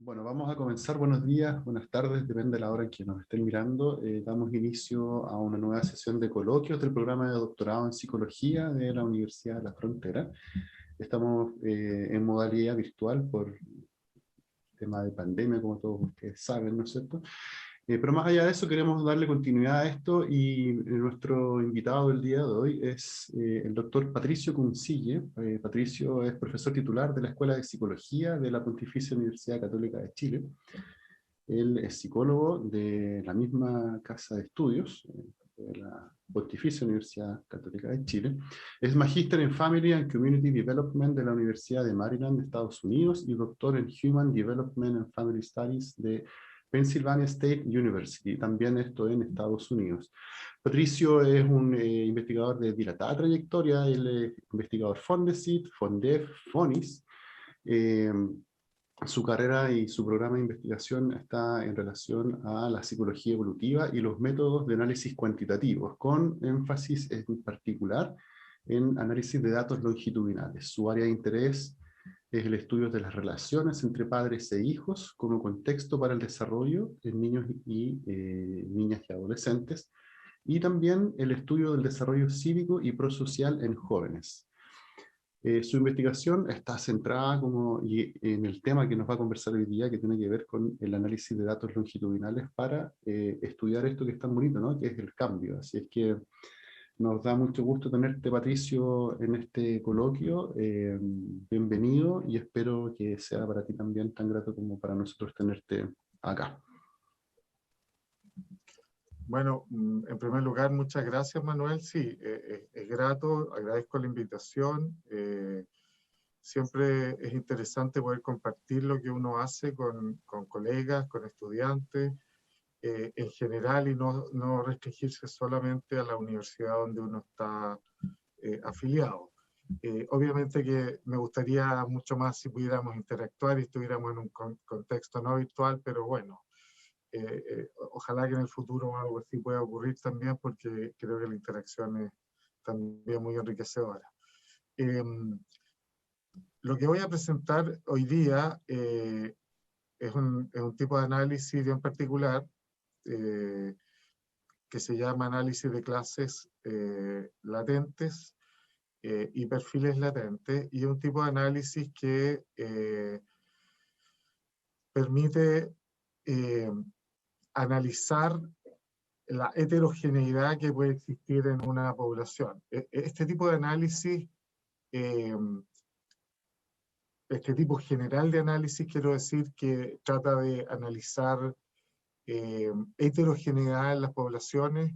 Bueno, vamos a comenzar. Buenos días, buenas tardes, depende de la hora en que nos estén mirando. Damos inicio a una nueva sesión de coloquios del programa de doctorado en psicología de la Universidad de la Frontera. Estamos en modalidad virtual por tema de pandemia, como todos ustedes saben, ¿no es cierto? Pero más allá de eso, queremos darle continuidad a esto y nuestro invitado del día de hoy es el doctor Patricio Cuncille. Patricio es profesor titular de la Escuela de Psicología de la Pontificia Universidad Católica de Chile. Él es psicólogo de la misma casa de estudios, de la Pontificia Universidad Católica de Chile. Es magíster en Family and Community Development de la Universidad de Maryland, de Estados Unidos, y doctor en Human Development and Family Studies de Pennsylvania State University, también esto en Estados Unidos. Patricio es un investigador de dilatada trayectoria. Él es investigador Fondesit, Fondef, Fonis. Su carrera y su programa de investigación está en relación a la psicología evolutiva y los métodos de análisis cuantitativos, con énfasis en particular en análisis de datos longitudinales. Su área de interés es el estudio de las relaciones entre padres e hijos como contexto para el desarrollo en niños y niñas y adolescentes, y también el estudio del desarrollo cívico y prosocial en jóvenes. Su investigación está centrada en el tema que nos va a conversar hoy día, que tiene que ver con el análisis de datos longitudinales para estudiar esto que es tan bonito, ¿no? Que es el cambio. Así es que nos da mucho gusto tenerte, Patricio, en este coloquio. Bienvenido, y espero que sea para ti también tan grato como para nosotros tenerte acá. Bueno, en primer lugar, muchas gracias, Manuel. Sí, es grato, agradezco la invitación. Siempre es interesante poder compartir lo que uno hace con colegas, con estudiantes, en general, y no restringirse solamente a la universidad donde uno está afiliado. Obviamente que me gustaría mucho más si pudiéramos interactuar y estuviéramos en un contexto no virtual, pero bueno, ojalá que en el futuro algo así pueda ocurrir también, porque creo que la interacción es también muy enriquecedora. Lo que voy a presentar hoy día es un tipo de análisis bien particular que se llama análisis de clases latentes y perfiles latentes, y es un tipo de análisis que permite analizar la heterogeneidad que puede existir en una población. Este tipo de análisis, este tipo general de análisis, quiero decir, que trata de analizar heterogeneidad en las poblaciones,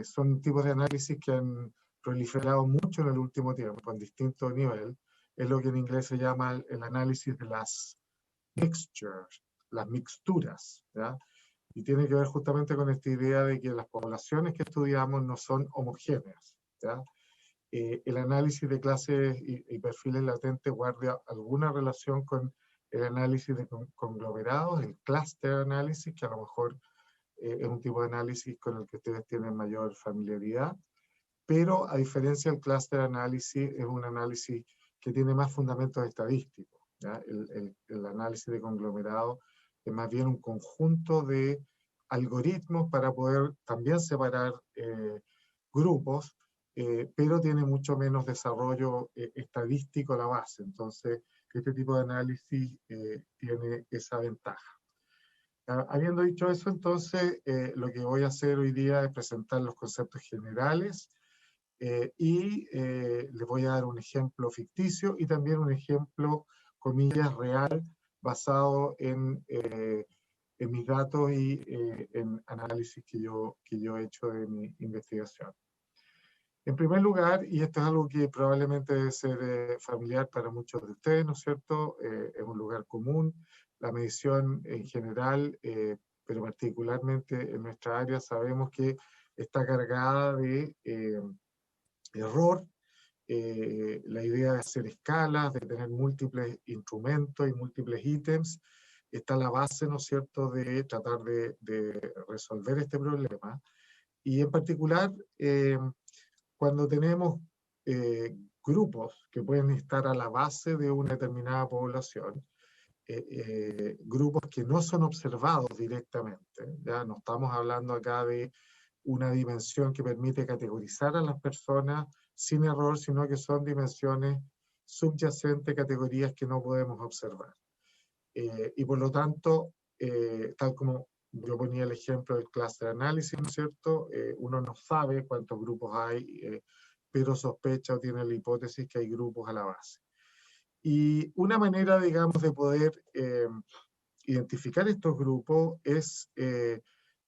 son tipos de análisis que han proliferado mucho en el último tiempo, en distintos niveles. Es lo que en inglés se llama el análisis de las mixtures, las mixturas, ¿ya? Y tiene que ver justamente con esta idea de que las poblaciones que estudiamos no son homogéneas, ¿ya? El análisis de clases y perfiles latentes guarda alguna relación con el análisis de conglomerados, el cluster análisis, que a lo mejor es un tipo de análisis con el que ustedes tienen mayor familiaridad, pero a diferencia del cluster análisis, es un análisis que tiene más fundamentos estadísticos, ¿ya? El análisis de conglomerados es más bien un conjunto de algoritmos para poder también separar grupos, pero tiene mucho menos desarrollo estadístico a la base. Entonces, este tipo de análisis tiene esa ventaja. Habiendo dicho eso, entonces, lo que voy a hacer hoy día es presentar los conceptos generales y les voy a dar un ejemplo ficticio y también un ejemplo, comillas, real, basado en mis datos y en análisis que yo he hecho de mi investigación. En primer lugar, y esto es algo que probablemente debe ser familiar para muchos de ustedes, ¿no es cierto? Es un lugar común. La medición en general, pero particularmente en nuestra área, sabemos que está cargada de error. La idea de hacer escalas, de tener múltiples instrumentos y múltiples ítems, está la base, ¿no es cierto?, de tratar de resolver este problema. Y en particular, cuando tenemos grupos que pueden estar a la base de una determinada población, grupos que no son observados directamente. Ya no estamos hablando acá de una dimensión que permite categorizar a las personas sin error, sino que son dimensiones subyacentes, categorías que no podemos observar. Y por lo tanto, tal como yo ponía el ejemplo del cluster análisis, ¿no es cierto? Uno no sabe cuántos grupos hay, pero sospecha o tiene la hipótesis que hay grupos a la base. Y una manera, digamos, de poder identificar estos grupos es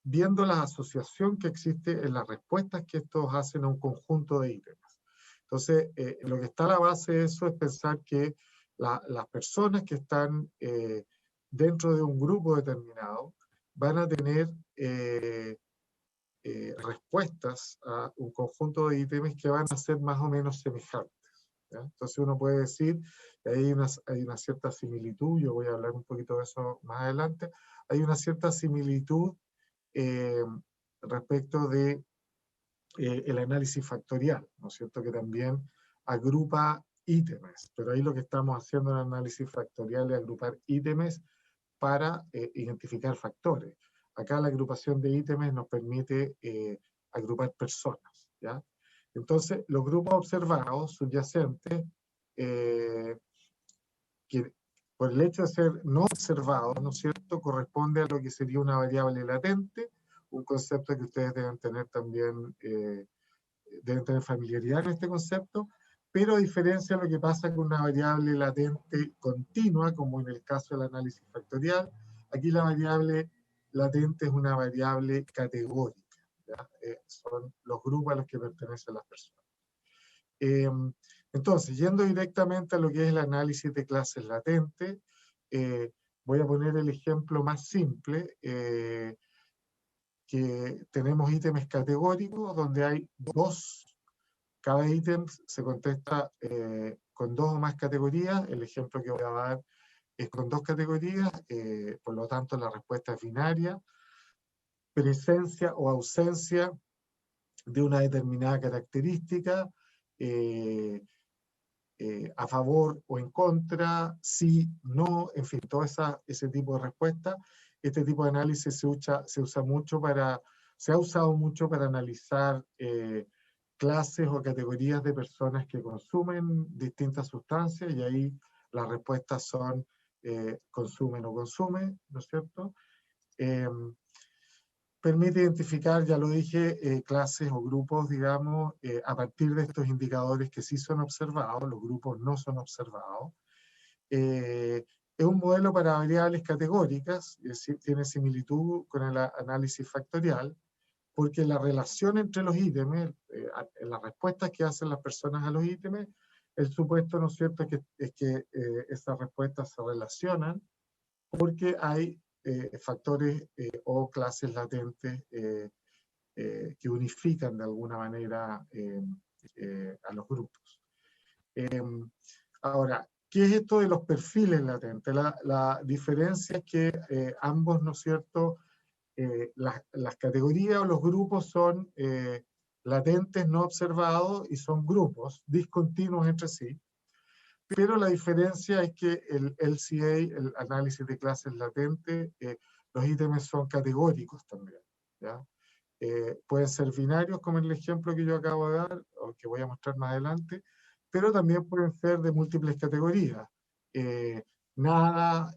viendo la asociación que existe en las respuestas que estos hacen a un conjunto de ítems. Entonces, lo que está a la base de eso es pensar que las personas que están dentro de un grupo determinado van a tener respuestas a un conjunto de ítems que van a ser más o menos semejantes. ¿Ya? Entonces uno puede decir que hay una cierta similitud, yo voy a hablar un poquito de eso más adelante, hay una cierta similitud respecto de el análisis factorial, ¿no es cierto? Que también agrupa ítems, pero ahí lo que estamos haciendo en el análisis factorial es agrupar ítems para identificar factores. Acá la agrupación de ítems nos permite agrupar personas, ¿ya? Entonces, los grupos observados subyacentes, que por el hecho de ser no observados, ¿no es cierto?, corresponde a lo que sería una variable latente, un concepto que ustedes deben tener también, deben tener familiaridad en este concepto, pero a diferencia de lo que pasa con una variable latente continua, como en el caso del análisis factorial, aquí la variable latente es una variable categórica, ¿ya? Son los grupos a los que pertenecen las personas. Entonces, yendo directamente a lo que es el análisis de clases latentes, voy a poner el ejemplo más simple, que tenemos ítems categóricos donde hay dos, cada ítem se contesta con dos o más categorías. El ejemplo que voy a dar es con dos categorías, por lo tanto la respuesta es binaria, presencia o ausencia de una determinada característica, a favor o en contra, sí, no, en fin, todo ese tipo de respuesta. Este tipo de análisis se usa mucho se ha usado mucho para analizar clases o categorías de personas que consumen distintas sustancias, y ahí las respuestas son consumen o consume, ¿no es cierto? Permite identificar, ya lo dije, clases o grupos, digamos, a partir de estos indicadores que sí son observados, los grupos no son observados. Es un modelo para variables categóricas, es decir, tiene similitud con el análisis factorial, porque la relación entre los ítems, las respuestas que hacen las personas a los ítems, el supuesto, ¿no es cierto?, es que esas respuestas se relacionan porque hay factores o clases latentes que unifican de alguna manera a los grupos. Ahora, ¿qué es esto de los perfiles latentes? La diferencia es que ambos, ¿no es cierto?, las categorías o los grupos son latentes no observados y son grupos discontinuos entre sí. Pero la diferencia es que el LCA, el análisis de clases latentes, los ítems son categóricos también, ¿ya? Pueden ser binarios, como en el ejemplo que yo acabo de dar, o que voy a mostrar más adelante, pero también pueden ser de múltiples categorías. Nada,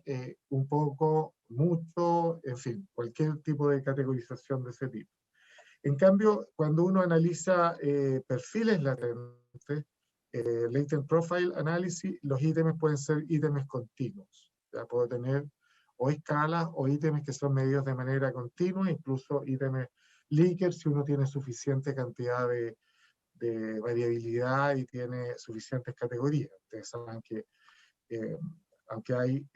un poco, mucho, en fin, cualquier tipo de categorización de ese tipo. En cambio, cuando uno analiza perfiles latentes, latent profile analysis, los ítems pueden ser ítems continuos. Ya puedo tener o escalas o ítems que son medidos de manera continua, incluso ítems Likert si uno tiene suficiente cantidad de variabilidad y tiene suficientes categorías. Ustedes saben que aunque hay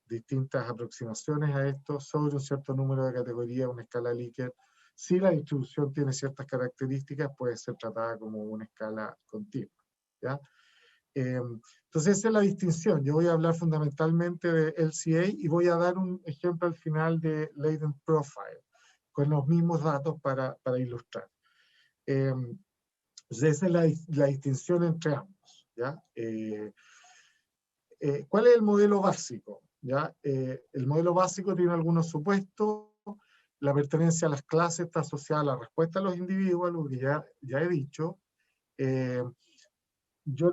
distintas aproximaciones a esto, sobre un cierto número de categorías, una escala Likert, si la distribución tiene ciertas características, puede ser tratada como una escala continua, ¿ya? Entonces esa es la distinción. Yo voy a hablar fundamentalmente de LCA y voy a dar un ejemplo al final de latent profile, con los mismos datos para ilustrar. Entonces esa es la distinción entre ambos, ¿ya? ¿Cuál es el modelo básico? ¿ya? El modelo básico tiene algunos supuestos. La pertenencia a las clases está asociada a la respuesta de los individuos, algo que ya he dicho. Yo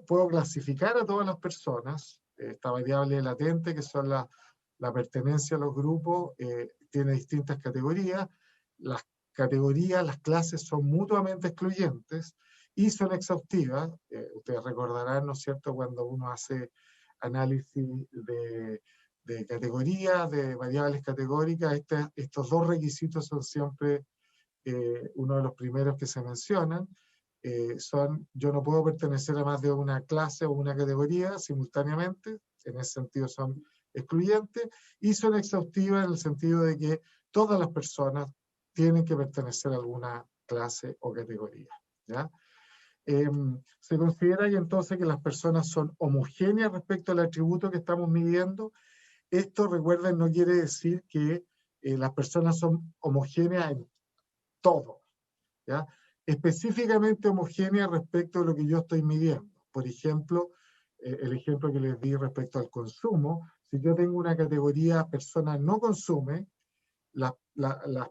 puedo clasificar a todas las personas. Esta variable latente, que son la pertenencia a los grupos, tiene distintas categorías. Las categorías, las clases son mutuamente excluyentes y son exhaustivas. Ustedes recordarán, ¿no es cierto?, cuando uno hace análisis de categorías, de variables categóricas, estos dos requisitos son siempre uno de los primeros que se mencionan. Yo no puedo pertenecer a más de una clase o una categoría simultáneamente, en ese sentido son excluyentes, y son exhaustivas en el sentido de que todas las personas tienen que pertenecer a alguna clase o categoría, ¿ya? Se considera y entonces que las personas son homogéneas respecto al atributo que estamos midiendo. Esto, recuerden, no quiere decir que las personas son homogéneas en todo, ¿ya? Específicamente homogéneas respecto a lo que yo estoy midiendo. Por ejemplo, el ejemplo que les di respecto al consumo, si yo tengo una categoría persona no consume, las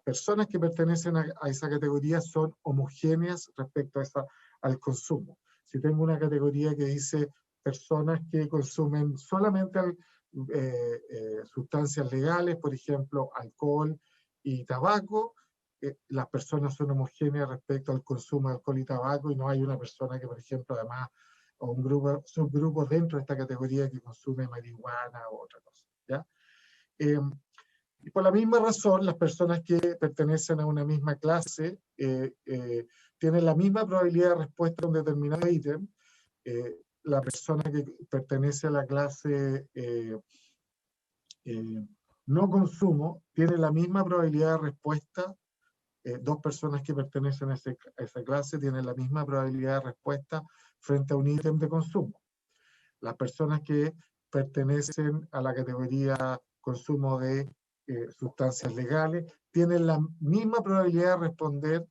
personas que pertenecen a esa categoría son homogéneas respecto al consumo. Si tengo una categoría que dice personas que consumen solamente sustancias legales, por ejemplo, alcohol y tabaco, las personas son homogéneas respecto al consumo de alcohol y tabaco, y no hay una persona que, por ejemplo, además, o un subgrupo dentro de esta categoría que consume marihuana o otra cosa, ¿ya? Y por la misma razón, las personas que pertenecen a una misma clase tienen la misma probabilidad de respuesta a un determinado ítem. La persona que pertenece a la clase no consumo tiene la misma probabilidad de respuesta. Dos personas que pertenecen a esa clase tienen la misma probabilidad de respuesta frente a un ítem de consumo. Las personas que pertenecen a la categoría consumo de sustancias legales tienen la misma probabilidad de responder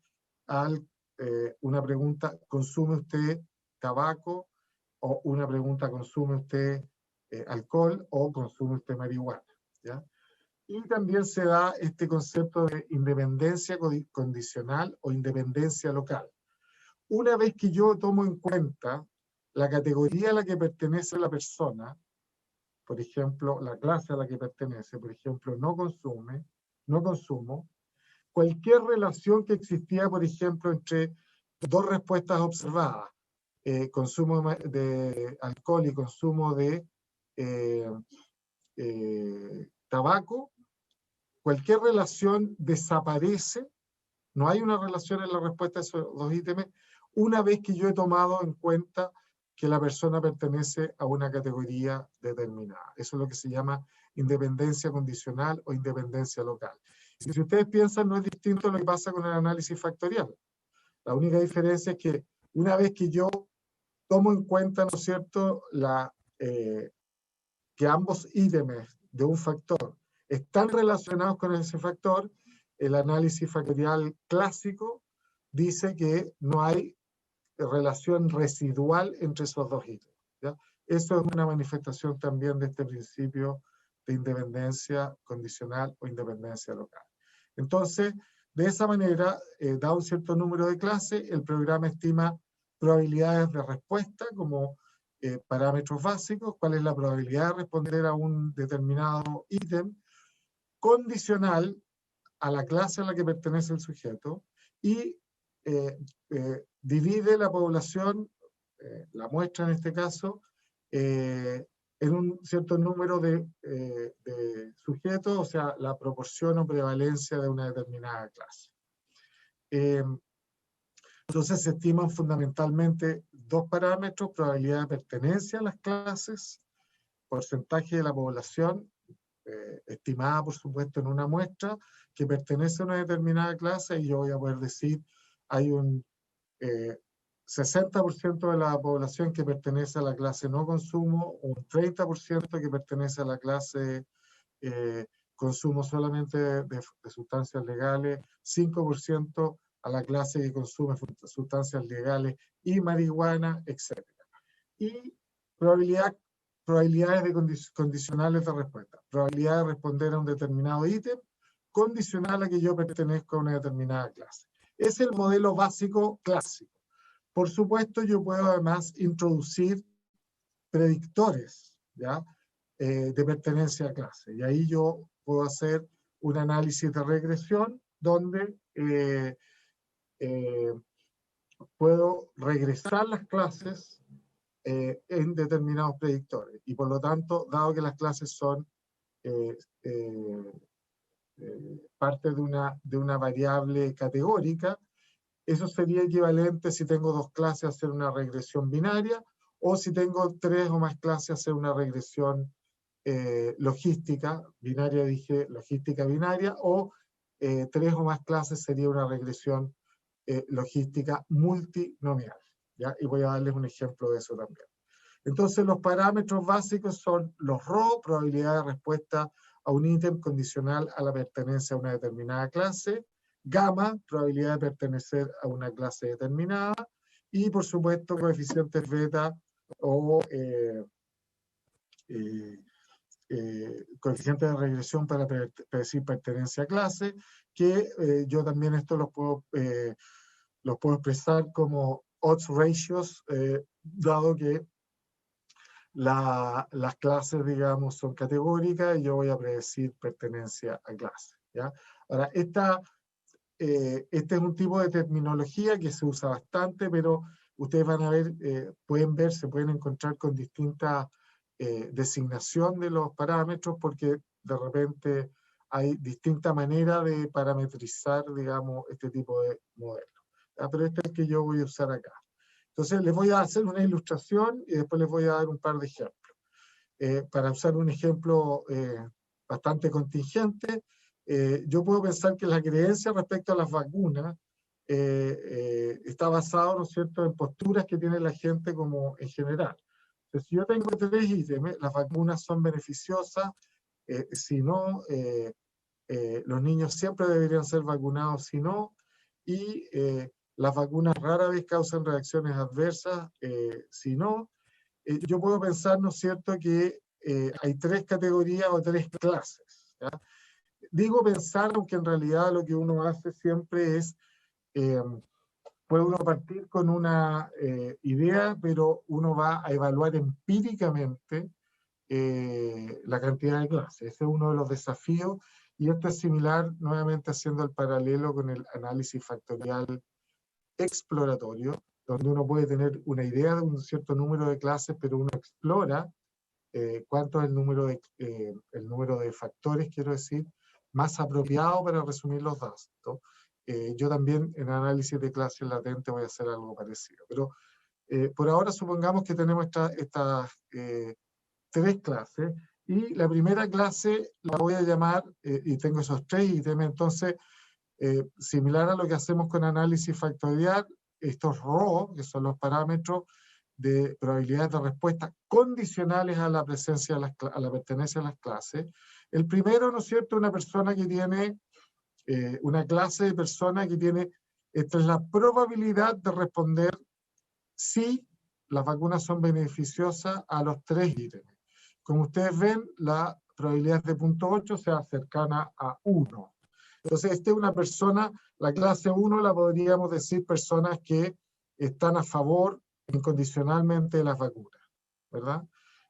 a una pregunta: ¿consume usted tabaco? O una pregunta: ¿consume usted alcohol? O ¿consume usted marihuana? ¿Ya? Y también se da este concepto de independencia condicional o independencia local. Una vez que yo tomo en cuenta la categoría a la que pertenece la persona, por ejemplo, la clase a la que pertenece, por ejemplo, no consumo, cualquier relación que existía, por ejemplo, entre dos respuestas observadas, consumo de alcohol y consumo de tabaco, cualquier relación desaparece, no hay una relación en la respuesta a esos dos ítems, una vez que yo he tomado en cuenta que la persona pertenece a una categoría determinada. Eso es lo que se llama independencia condicional o independencia local. Y si ustedes piensan, no es distinto a lo que pasa con el análisis factorial. La única diferencia es que una vez que yo tomo en cuenta, ¿no es cierto?, que ambos ítems de un factor están relacionados con ese factor, el análisis factorial clásico dice que no hay relación residual entre esos dos ítems, ¿ya? Eso es una manifestación también de este principio de independencia condicional o independencia local. Entonces, de esa manera, dado un cierto número de clases, el programa estima probabilidades de respuesta como parámetros básicos: cuál es la probabilidad de responder a un determinado ítem, condicional a la clase a la que pertenece el sujeto, y divide la población, la muestra en este caso, en un cierto número de sujetos, o sea, la proporción o prevalencia de una determinada clase. Entonces se estiman fundamentalmente dos parámetros: probabilidad de pertenencia a las clases, porcentaje de la población, estimada por supuesto en una muestra, que pertenece a una determinada clase, y yo voy a poder decir hay un 60% de la población que pertenece a la clase no consumo, un 30% que pertenece a la clase consumo solamente de sustancias legales, 5% a la clase que consume sustancias legales y marihuana, etc. Y probabilidades de condicionales de respuesta. Probabilidad de responder a un determinado ítem, condicional a que yo pertenezco a una determinada clase. Es el modelo básico clásico. Por supuesto, yo puedo además introducir predictores, ¿ya? De pertenencia a clase. Y ahí yo puedo hacer un análisis de regresión donde puedo regresar las clases en determinados predictores. Y por lo tanto, dado que las clases son parte de una variable categórica, eso sería equivalente si tengo dos clases a hacer una regresión binaria, o si tengo tres o más clases a hacer una regresión logística, binaria dije logística binaria, o tres o más clases sería una regresión logística multinomial, ¿ya? Y voy a darles un ejemplo de eso también. Entonces los parámetros básicos son los RO, probabilidad de respuesta a un ítem condicional a la pertenencia a una determinada clase, gamma, probabilidad de pertenecer a una clase determinada, y por supuesto coeficientes beta o coeficientes de regresión para predecir pertenencia a clase, que yo también esto los puedo expresar como odds ratios, dado que las clases, digamos, son categóricas y yo voy a predecir pertenencia a clase, ¿ya? Ahora, este es un tipo de terminología que se usa bastante, pero ustedes van a ver, se pueden encontrar con distintas designación de los parámetros, porque de repente hay distinta manera de parametrizar, digamos, este tipo de modelos. Pero este es el que yo voy a usar acá. Entonces les voy a hacer una ilustración y después les voy a dar un par de ejemplos. Para usar un ejemplo bastante contingente, yo puedo pensar que la creencia respecto a las vacunas está basado, ¿no es cierto?, en posturas que tiene la gente como en general. Entonces, si yo tengo tres ítems, las vacunas son beneficiosas, si no, los niños siempre deberían ser vacunados, si no, y las vacunas rara vez causan reacciones adversas, si no, yo puedo pensar, ¿no es cierto?, que hay tres categorías o tres clases, ¿ya? Digo pensar, aunque en realidad lo que uno hace siempre es, puede uno partir con una idea, pero uno va a evaluar empíricamente la cantidad de clases. Ese es uno de los desafíos, y esto es similar, nuevamente haciendo el paralelo con el análisis factorial exploratorio, donde uno puede tener una idea de un cierto número de clases, pero uno explora cuánto es el número de factores, quiero decir, más apropiado para resumir los datos. Yo también en análisis de clases latente voy a hacer algo parecido. Pero por ahora supongamos que tenemos estas tres clases, y la primera clase la voy a llamar, y tengo esos tres ítems, entonces, similar a lo que hacemos con análisis factorial, estos RO, que son los parámetros de probabilidades de respuesta condicionales a la presencia a la pertenencia a las clases. El primero, ¿no es cierto?, una persona que tiene, una clase de personas que tiene, esta es la probabilidad de responder si las vacunas son beneficiosas a los tres ítems. Como ustedes ven, la probabilidad de 0.8 sea cercana a 1. Entonces, esta es una persona, la clase 1 la podríamos decir personas que están a favor incondicionalmente de las vacunas, ¿verdad?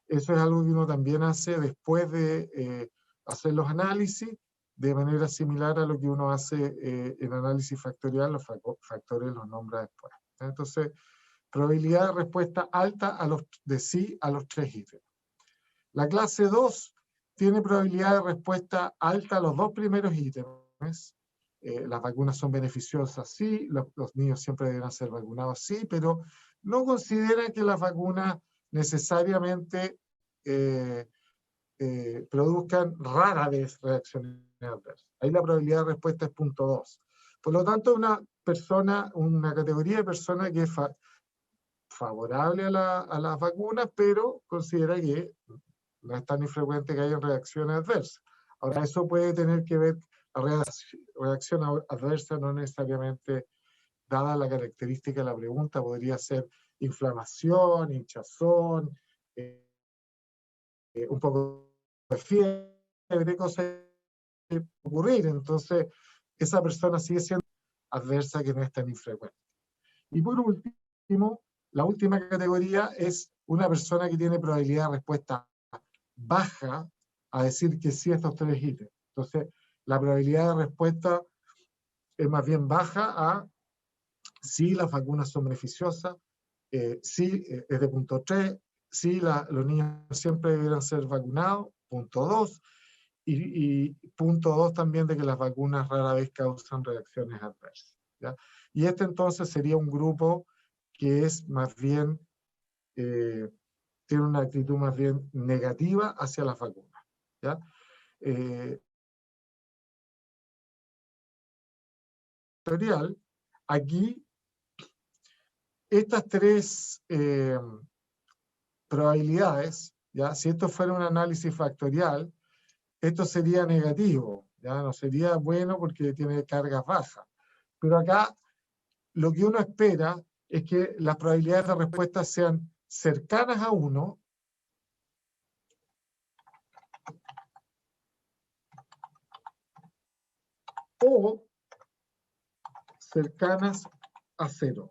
Eso es algo que uno también hace después de hacer los análisis, de manera similar a lo que uno hace en análisis factorial. Los factores los nombra después. Entonces, probabilidad de respuesta alta de sí a los tres ítems. La clase 2 tiene probabilidad de respuesta alta a los dos primeros ítems. Las vacunas son beneficiosas, sí, los niños siempre deberán ser vacunados, sí, pero no considera que las vacunas necesariamente produzcan rara vez reacciones adversas. Ahí la probabilidad de respuesta es 0.2. Por lo tanto, una categoría de personas que es favorable a las vacunas, pero considera que no es tan infrecuente que haya reacciones adversas. Ahora, eso puede tener que ver, la reacción adversa no necesariamente, dada la característica de la pregunta, podría ser inflamación, hinchazón, un poco de fiebre, cosas que ocurrir. Entonces, esa persona sigue siendo adversa, que no es tan infrecuente. Y por último, la última categoría es una persona que tiene probabilidad de respuesta baja a decir que sí a estos 3 ítems. Entonces, la probabilidad de respuesta es más bien baja a sí, las vacunas son beneficiosas, sí, es de punto 3, sí, los niños siempre debieran ser vacunados, punto 2, y punto 2 también de que las vacunas rara vez causan reacciones adversas, ¿ya? Y este entonces sería un grupo que es más bien, tiene una actitud más bien negativa hacia las vacunas, ¿ya? Aquí, estas 3 probabilidades, ¿ya? Si esto fuera un análisis factorial, esto sería negativo, ¿ya? No sería bueno porque tiene cargas bajas. Pero acá lo que uno espera es que las probabilidades de respuesta sean cercanas a 1 o cercanas a 0,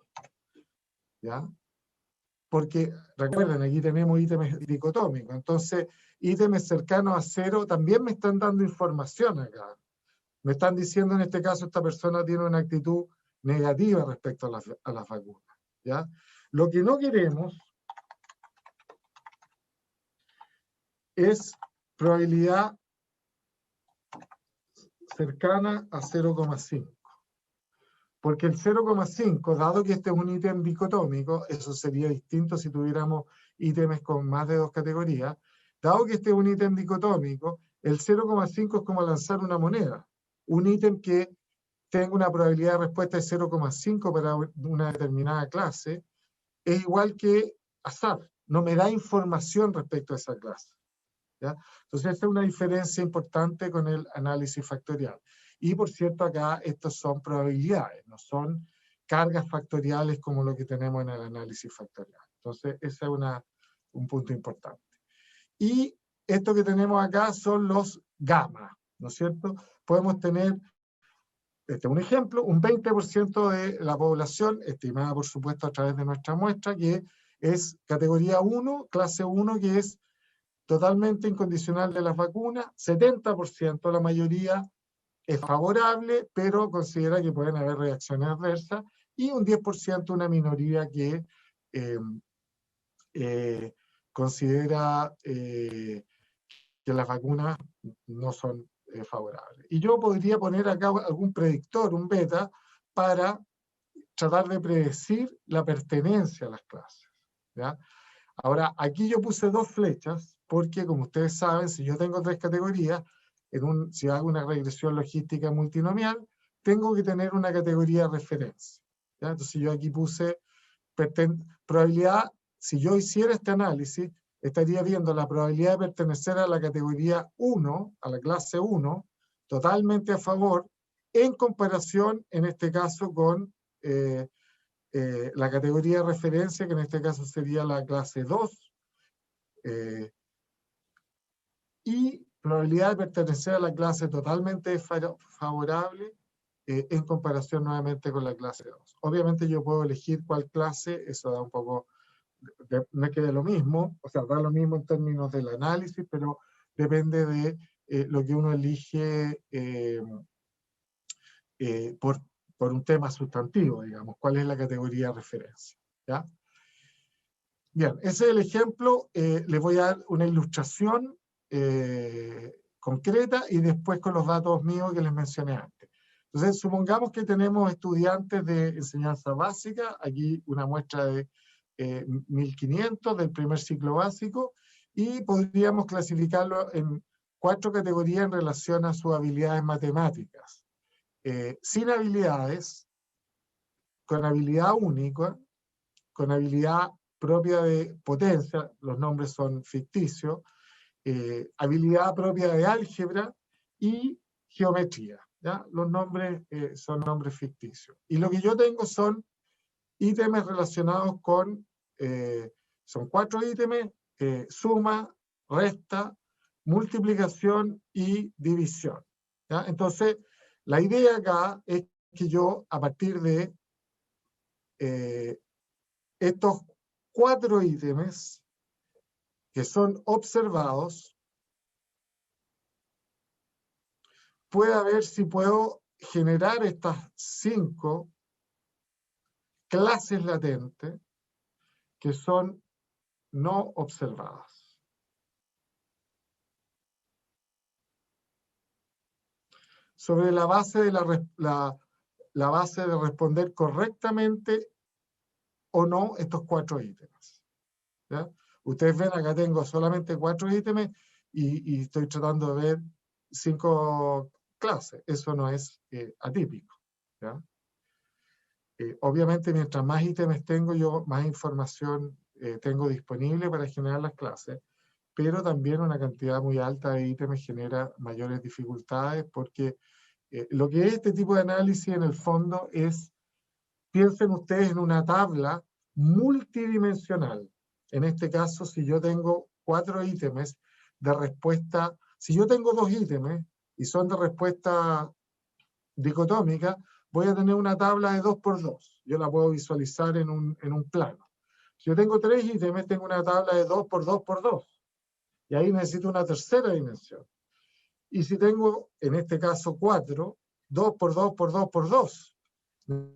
¿ya? Porque, recuerden, aquí tenemos ítems dicotómicos, entonces ítems cercanos a 0 también me están dando información acá. Me están diciendo, en este caso, esta persona tiene una actitud negativa respecto a las vacunas, ¿ya? Lo que no queremos es probabilidad cercana a 0,5. Porque el 0,5, dado que este es un ítem dicotómico, eso sería distinto si tuviéramos ítems con más de 2 categorías, dado que este es un ítem dicotómico, el 0,5 es como lanzar una moneda. Un ítem que tenga una probabilidad de respuesta de 0,5 para una determinada clase, es igual que azar, no me da información respecto a esa clase, ¿ya? Entonces, esta es una diferencia importante con el análisis factorial. Y por cierto, acá estos son probabilidades, no son cargas factoriales como lo que tenemos en el análisis factorial. Entonces, ese es un punto importante. Y esto que tenemos acá son los gamma, ¿no es cierto? Podemos tener, este es un ejemplo, un 20% de la población, estimada por supuesto a través de nuestra muestra, que es categoría 1, clase 1, que es totalmente incondicional de las vacunas, 70%, la mayoría es favorable, pero considera que pueden haber reacciones adversas, y un 10%, una minoría que considera que las vacunas no son favorables. Y yo podría poner acá algún predictor, un beta, para tratar de predecir la pertenencia a las clases, ¿ya? Ahora, aquí yo puse 2 flechas, porque como ustedes saben, si yo tengo 3 categorías, si hago una regresión logística multinomial, tengo que tener una categoría de referencia, ¿ya? Entonces yo aquí puse probabilidad, si yo hiciera este análisis, estaría viendo la probabilidad de pertenecer a la categoría 1, a la clase 1, totalmente a favor, en comparación, en este caso, con la categoría de referencia, que en este caso sería la clase 2, y probabilidad de pertenecer a la clase totalmente favorable en comparación nuevamente con la clase 2. Obviamente yo puedo elegir cuál clase, eso da un poco, no es que da lo mismo, o sea, da lo mismo en términos del análisis, pero depende de lo que uno elige por un tema sustantivo, digamos, cuál es la categoría de referencia, ¿ya? Bien, ese es el ejemplo. Les voy a dar una ilustración concreta y después con los datos míos que les mencioné antes. Entonces, supongamos que tenemos estudiantes de enseñanza básica, aquí una muestra de 1500 del primer ciclo básico, y podríamos clasificarlo en 4 categorías en relación a sus habilidades matemáticas. Sin habilidades, con habilidad única, con habilidad propia de potencia, los nombres son ficticios, habilidad propia de álgebra y geometría, ¿ya? Los nombres son nombres ficticios. Y lo que yo tengo son ítems relacionados con, son 4 ítems, suma, resta, multiplicación y división. ¿Ya? Entonces, la idea acá es que yo, a partir de estos 4 ítems que son observados, pueda ver si puedo generar estas 5 clases latentes que son no observadas. Sobre la base de la base de responder correctamente o no estos 4 ítems. ¿Ya? Ustedes ven, acá tengo solamente 4 ítems y estoy tratando de ver 5 clases. Eso no es atípico. ¿Ya? Obviamente, mientras más ítems tengo, yo más información tengo disponible para generar las clases, pero también una cantidad muy alta de ítems genera mayores dificultades porque lo que es este tipo de análisis en el fondo es, piensen ustedes en una tabla multidimensional. En este caso, si yo tengo 4 ítems de respuesta, si yo tengo 2 ítems y son de respuesta dicotómica, voy a tener una tabla de 2×2. Yo la puedo visualizar en un plano. Si yo tengo 3 ítems, tengo una tabla de 2×2×2. Y ahí necesito una tercera dimensión. Y si tengo, en este caso, 4, 2×2×2×2,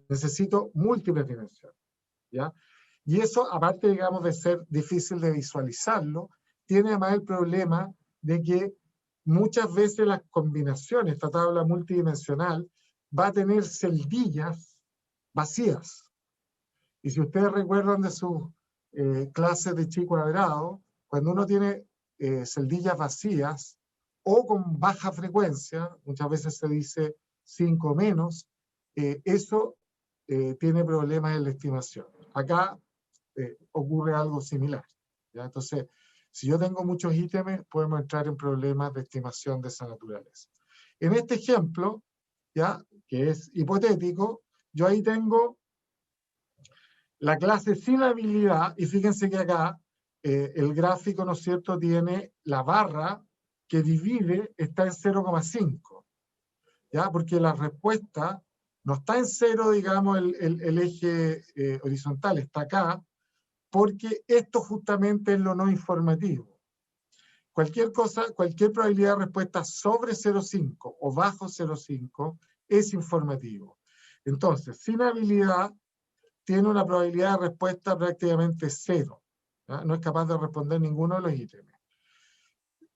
necesito múltiples dimensiones. ¿Ya? Y eso, aparte, digamos, de ser difícil de visualizarlo, tiene además el problema de que muchas veces las combinaciones, esta tabla multidimensional, va a tener celdillas vacías. Y si ustedes recuerdan de sus clases de chi cuadrado, cuando uno tiene celdillas vacías o con baja frecuencia, muchas veces se dice 5 menos, eso tiene problemas en la estimación. Acá ocurre algo similar. ¿Ya? Entonces, si yo tengo muchos ítems, podemos entrar en problemas de estimación de esa naturaleza. En este ejemplo, ¿ya? Que es hipotético, yo ahí tengo la clase sin habilidad, y fíjense que acá el gráfico, ¿no es cierto?, tiene la barra que divide, está en 0,5, ¿ya? Porque la respuesta no está en 0, digamos, el eje horizontal, está acá, porque esto justamente es lo no informativo. Cualquier cosa, cualquier probabilidad de respuesta sobre 0,5 o bajo 0,5 es informativo. Entonces, sin habilidad tiene una probabilidad de respuesta prácticamente 0. ¿Ya? No es capaz de responder ninguno de los ítems.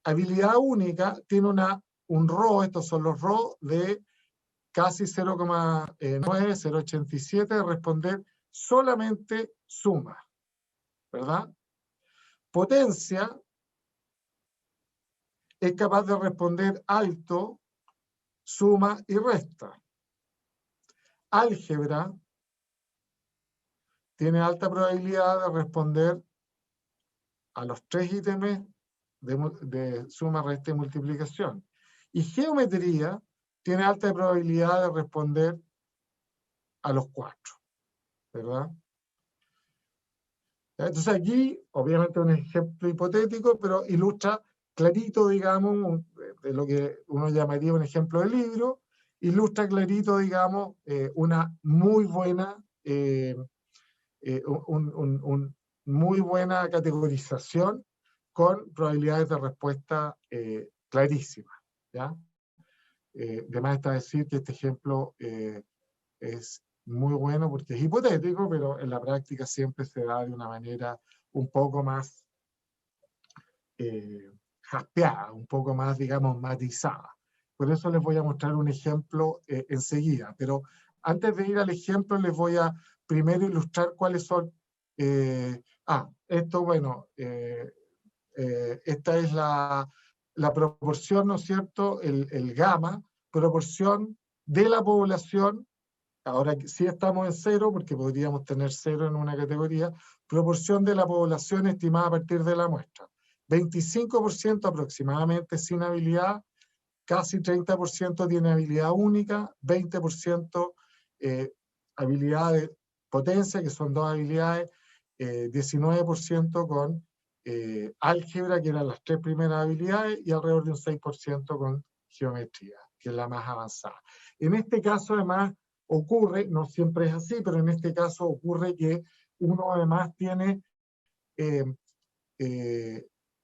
Habilidad única tiene un RO, estos son los RO, de casi 0,9, 0,87 de responder solamente suma. ¿Verdad? Potencia es capaz de responder alto, suma y resta. Álgebra tiene alta probabilidad de responder a los 3 ítems de suma, resta y multiplicación. Y geometría tiene alta probabilidad de responder a los 4. ¿Verdad? Entonces aquí, obviamente un ejemplo hipotético, pero ilustra clarito, digamos, de lo que uno llamaría un ejemplo de libro, ilustra clarito, digamos, una muy buena, muy buena categorización con probabilidades de respuesta clarísimas. ¿Ya? De más está decir que este ejemplo es muy bueno porque es hipotético, pero en la práctica siempre se da de una manera un poco más jaspeada, un poco más, digamos, matizada. Por eso les voy a mostrar un ejemplo enseguida. Pero antes de ir al ejemplo, les voy a primero ilustrar cuáles son... esto, bueno, esta es la proporción, ¿no es cierto?, el gamma, proporción de la población. Ahora sí estamos en 0, porque podríamos tener 0 en una categoría, proporción de la población estimada a partir de la muestra. 25% aproximadamente sin habilidad, casi 30% tiene habilidad única, 20% habilidad de potencia, que son 2 habilidades, 19% con álgebra, que eran las 3 primeras habilidades, y alrededor de un 6% con geometría, que es la más avanzada. En este caso, además, ocurre, no siempre es así, pero en este caso ocurre que uno además tiene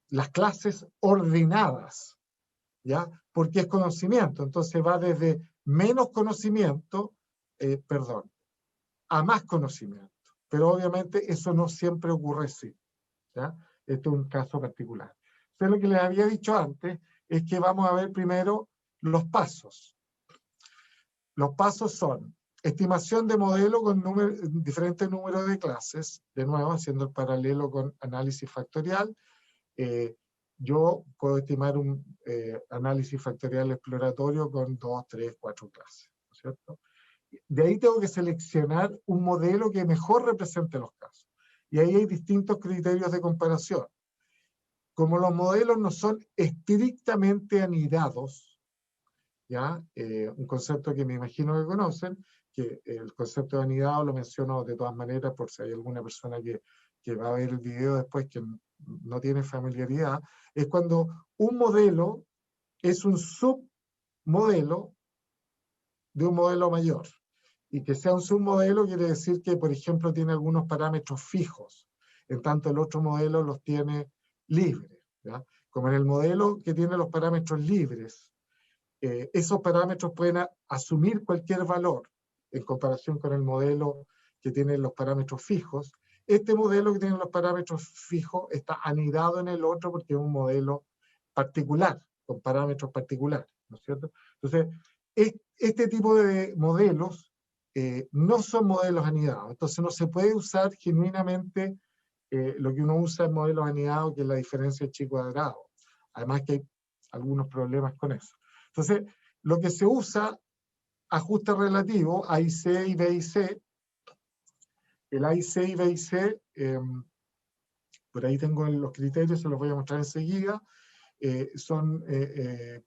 las clases ordenadas, ¿ya? Porque es conocimiento, entonces va desde menos conocimiento, a más conocimiento. Pero obviamente eso no siempre ocurre así, ¿ya? Este es un caso particular. Entonces, lo que les había dicho antes es que vamos a ver primero los pasos. Los pasos son estimación de modelo con diferentes números de clases, de nuevo haciendo el paralelo con análisis factorial. Yo puedo estimar un análisis factorial exploratorio con 2, 3, 4 clases, ¿no es cierto? De ahí tengo que seleccionar un modelo que mejor represente los casos. Y ahí hay distintos criterios de comparación. Como los modelos no son estrictamente anidados, ¿ya? Un concepto que me imagino que conocen, que el concepto de anidado lo menciono de todas maneras por si hay alguna persona que va a ver el video después que no tiene familiaridad, es cuando un modelo es un submodelo de un modelo mayor. Y que sea un submodelo quiere decir que, por ejemplo, tiene algunos parámetros fijos, en tanto el otro modelo los tiene libres, ¿ya? Como en el modelo que tiene los parámetros libres, esos parámetros pueden asumir cualquier valor en comparación con el modelo que tiene los parámetros fijos. Este modelo que tiene los parámetros fijos está anidado en el otro porque es un modelo particular, con parámetros particulares, ¿no es cierto? Entonces, este tipo de modelos no son modelos anidados, entonces no se puede usar genuinamente lo que uno usa en modelos anidados, que es la diferencia de chi cuadrado. Además que hay algunos problemas con eso. Entonces, lo que se usa, ajuste relativo, AIC y BIC. El AIC y BIC, por ahí tengo los criterios, se los voy a mostrar enseguida, son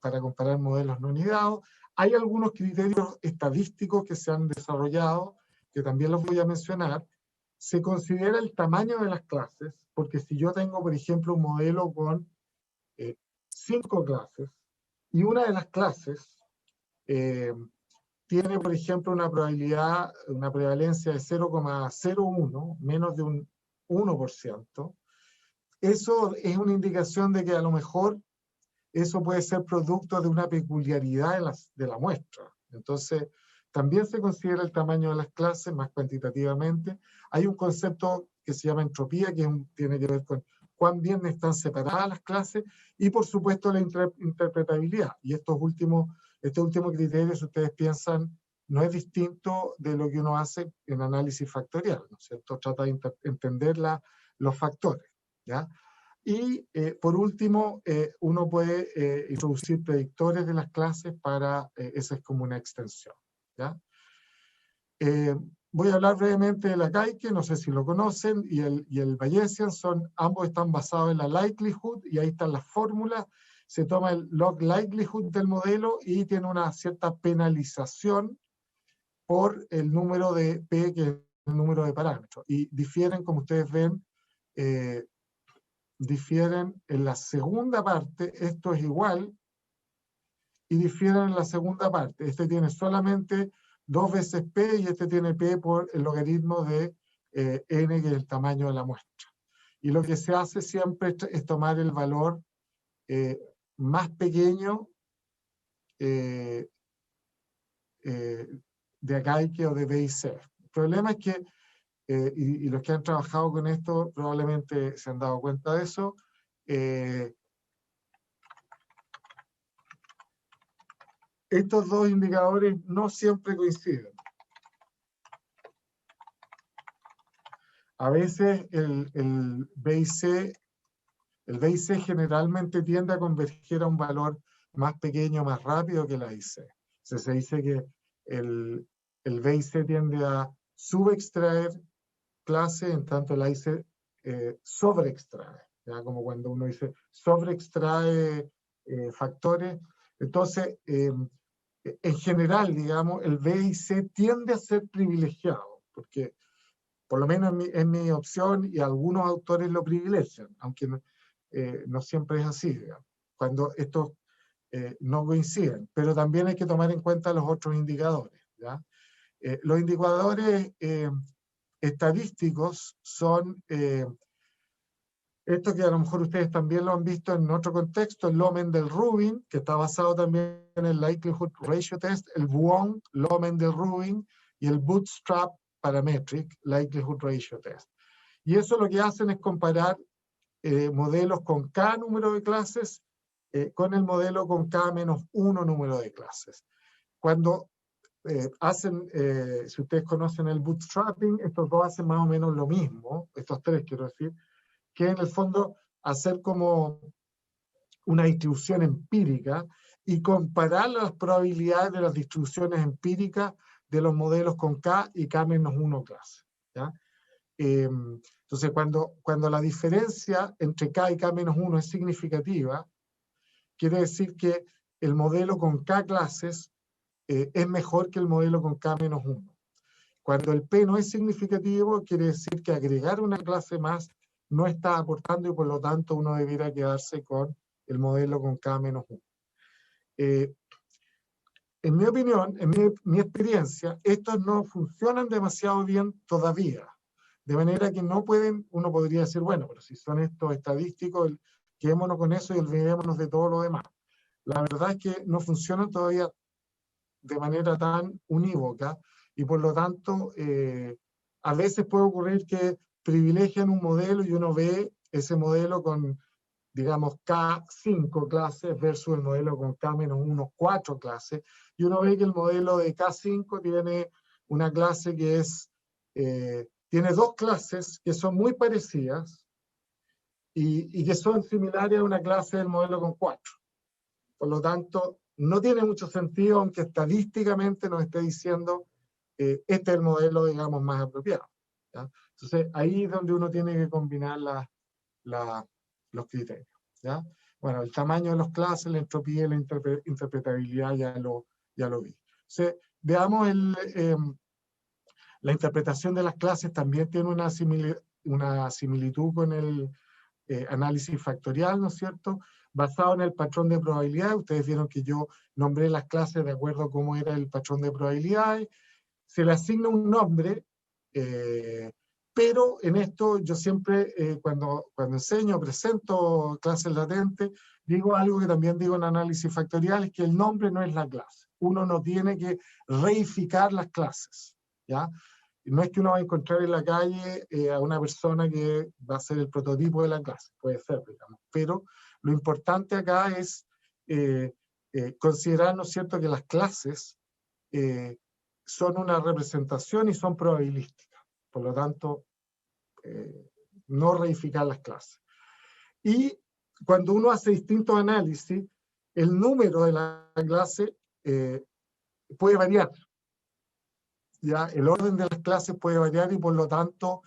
para comparar modelos no anidados. Hay algunos criterios estadísticos que se han desarrollado, que también los voy a mencionar. Se considera el tamaño de las clases, porque si yo tengo, por ejemplo, un modelo con 5 clases, y una de las clases tiene, por ejemplo, una prevalencia de 0,01, menos de un 1%, eso es una indicación de que a lo mejor eso puede ser producto de una peculiaridad de la muestra. Entonces, también se considera el tamaño de las clases más cuantitativamente. Hay un concepto que se llama entropía, que tiene que ver con cuán bien están separadas las clases, y por supuesto la interpretabilidad. Y este último criterio, si ustedes piensan, no es distinto de lo que uno hace en análisis factorial, ¿no es cierto? Trata de entender los factores, ¿ya? Y por último, uno puede introducir predictores de las clases para, esa es como una extensión, ¿ya? Voy a hablar brevemente de la Kaike, no sé si lo conocen, y el Bayesian, ambos están basados en la likelihood, y ahí están las fórmulas. Se toma el log likelihood del modelo y tiene una cierta penalización por el número de P, que es el número de parámetros. Y difieren, como ustedes ven, difieren en la segunda parte, esto es igual, y difieren en la segunda parte. Este tiene solamente 2 veces P y este tiene P por el logaritmo de N, que es el tamaño de la muestra. Y lo que se hace siempre es tomar el valor más pequeño de Kaike o de BIC. El problema es que, y los que han trabajado con esto probablemente se han dado cuenta de eso, estos dos indicadores no siempre coinciden. A veces el BIC generalmente tiende a converger a un valor más pequeño, más rápido que la IC. Entonces se dice que el BIC tiende a subextraer clase, en tanto la IC sobreextrae, ¿ya? Como cuando uno dice sobreextrae factores. Entonces, en general, digamos, el BIC tiende a ser privilegiado, porque Por lo menos es mi opción y algunos autores lo privilegian, aunque no siempre es así, digamos, cuando estos no coinciden. Pero también hay que tomar en cuenta los otros indicadores, ¿ya? Los indicadores estadísticos son esto que a lo mejor ustedes también lo han visto en otro contexto, el Low-Mendel-Rubin, que está basado también en el Likelihood Ratio Test, el Vuong, Low-Mendel-Rubin, y el Bootstrap Parametric Likelihood Ratio Test. Y eso lo que hacen es comparar modelos con K número de clases con el modelo con K-1 número de clases. Cuando hacen, si ustedes conocen el bootstrapping, estos dos hacen más o menos lo mismo, estos tres quiero decir, que en el fondo hacer como una distribución empírica y comparar las probabilidades de las distribuciones empíricas de los modelos con K y K-1 clase, ¿ya? Entonces, cuando la diferencia entre K y K-1 es significativa, quiere decir que el modelo con K clases es mejor que el modelo con K-1. Cuando el P no es significativo, quiere decir que agregar una clase más no está aportando y por lo tanto uno debiera quedarse con el modelo con K-1. En mi opinión, en mi experiencia, estos no funcionan demasiado bien todavía. De manera que no pueden, uno podría decir, bueno, pero si son estos estadísticos, quedémonos con eso y olvidémonos de todo lo demás. La verdad es que no funcionan todavía de manera tan unívoca y por lo tanto a veces puede ocurrir que privilegian un modelo y uno ve ese modelo con, digamos, K5 clases versus el modelo con K-1, 4 clases, y uno ve que el modelo de K5 tiene una clase que es, tiene dos clases que son muy parecidas y que son similares a una clase del modelo con 4. Por lo tanto, no tiene mucho sentido, aunque estadísticamente nos esté diciendo este es el modelo, digamos, más apropiado, ¿ya? Entonces, ahí es donde uno tiene que combinar los criterios, ¿ya? Bueno, el tamaño de las clases, la entropía y la interpretabilidad ya lo vi. Entonces, veamos la interpretación de las clases también tiene una similitud con el análisis factorial, ¿no es cierto? Basado en el patrón de probabilidad. Ustedes vieron que yo nombré las clases de acuerdo a cómo era el patrón de probabilidades. Se le asigna un nombre, pero en esto yo siempre, cuando enseño, presento clases latentes, digo algo que también digo en análisis factorial, es que el nombre no es la clase. Uno no tiene que reificar las clases, ¿ya? No es que uno va a encontrar en la calle a una persona que va a ser el prototipo de la clase, puede ser, digamos, pero lo importante acá es considerar, ¿no es cierto?, que las clases son una representación y son probabilísticas, por lo tanto, no reificar las clases. Y cuando uno hace distintos análisis, el número de la clase puede variar. ¿Ya? El orden de las clases puede variar y por lo tanto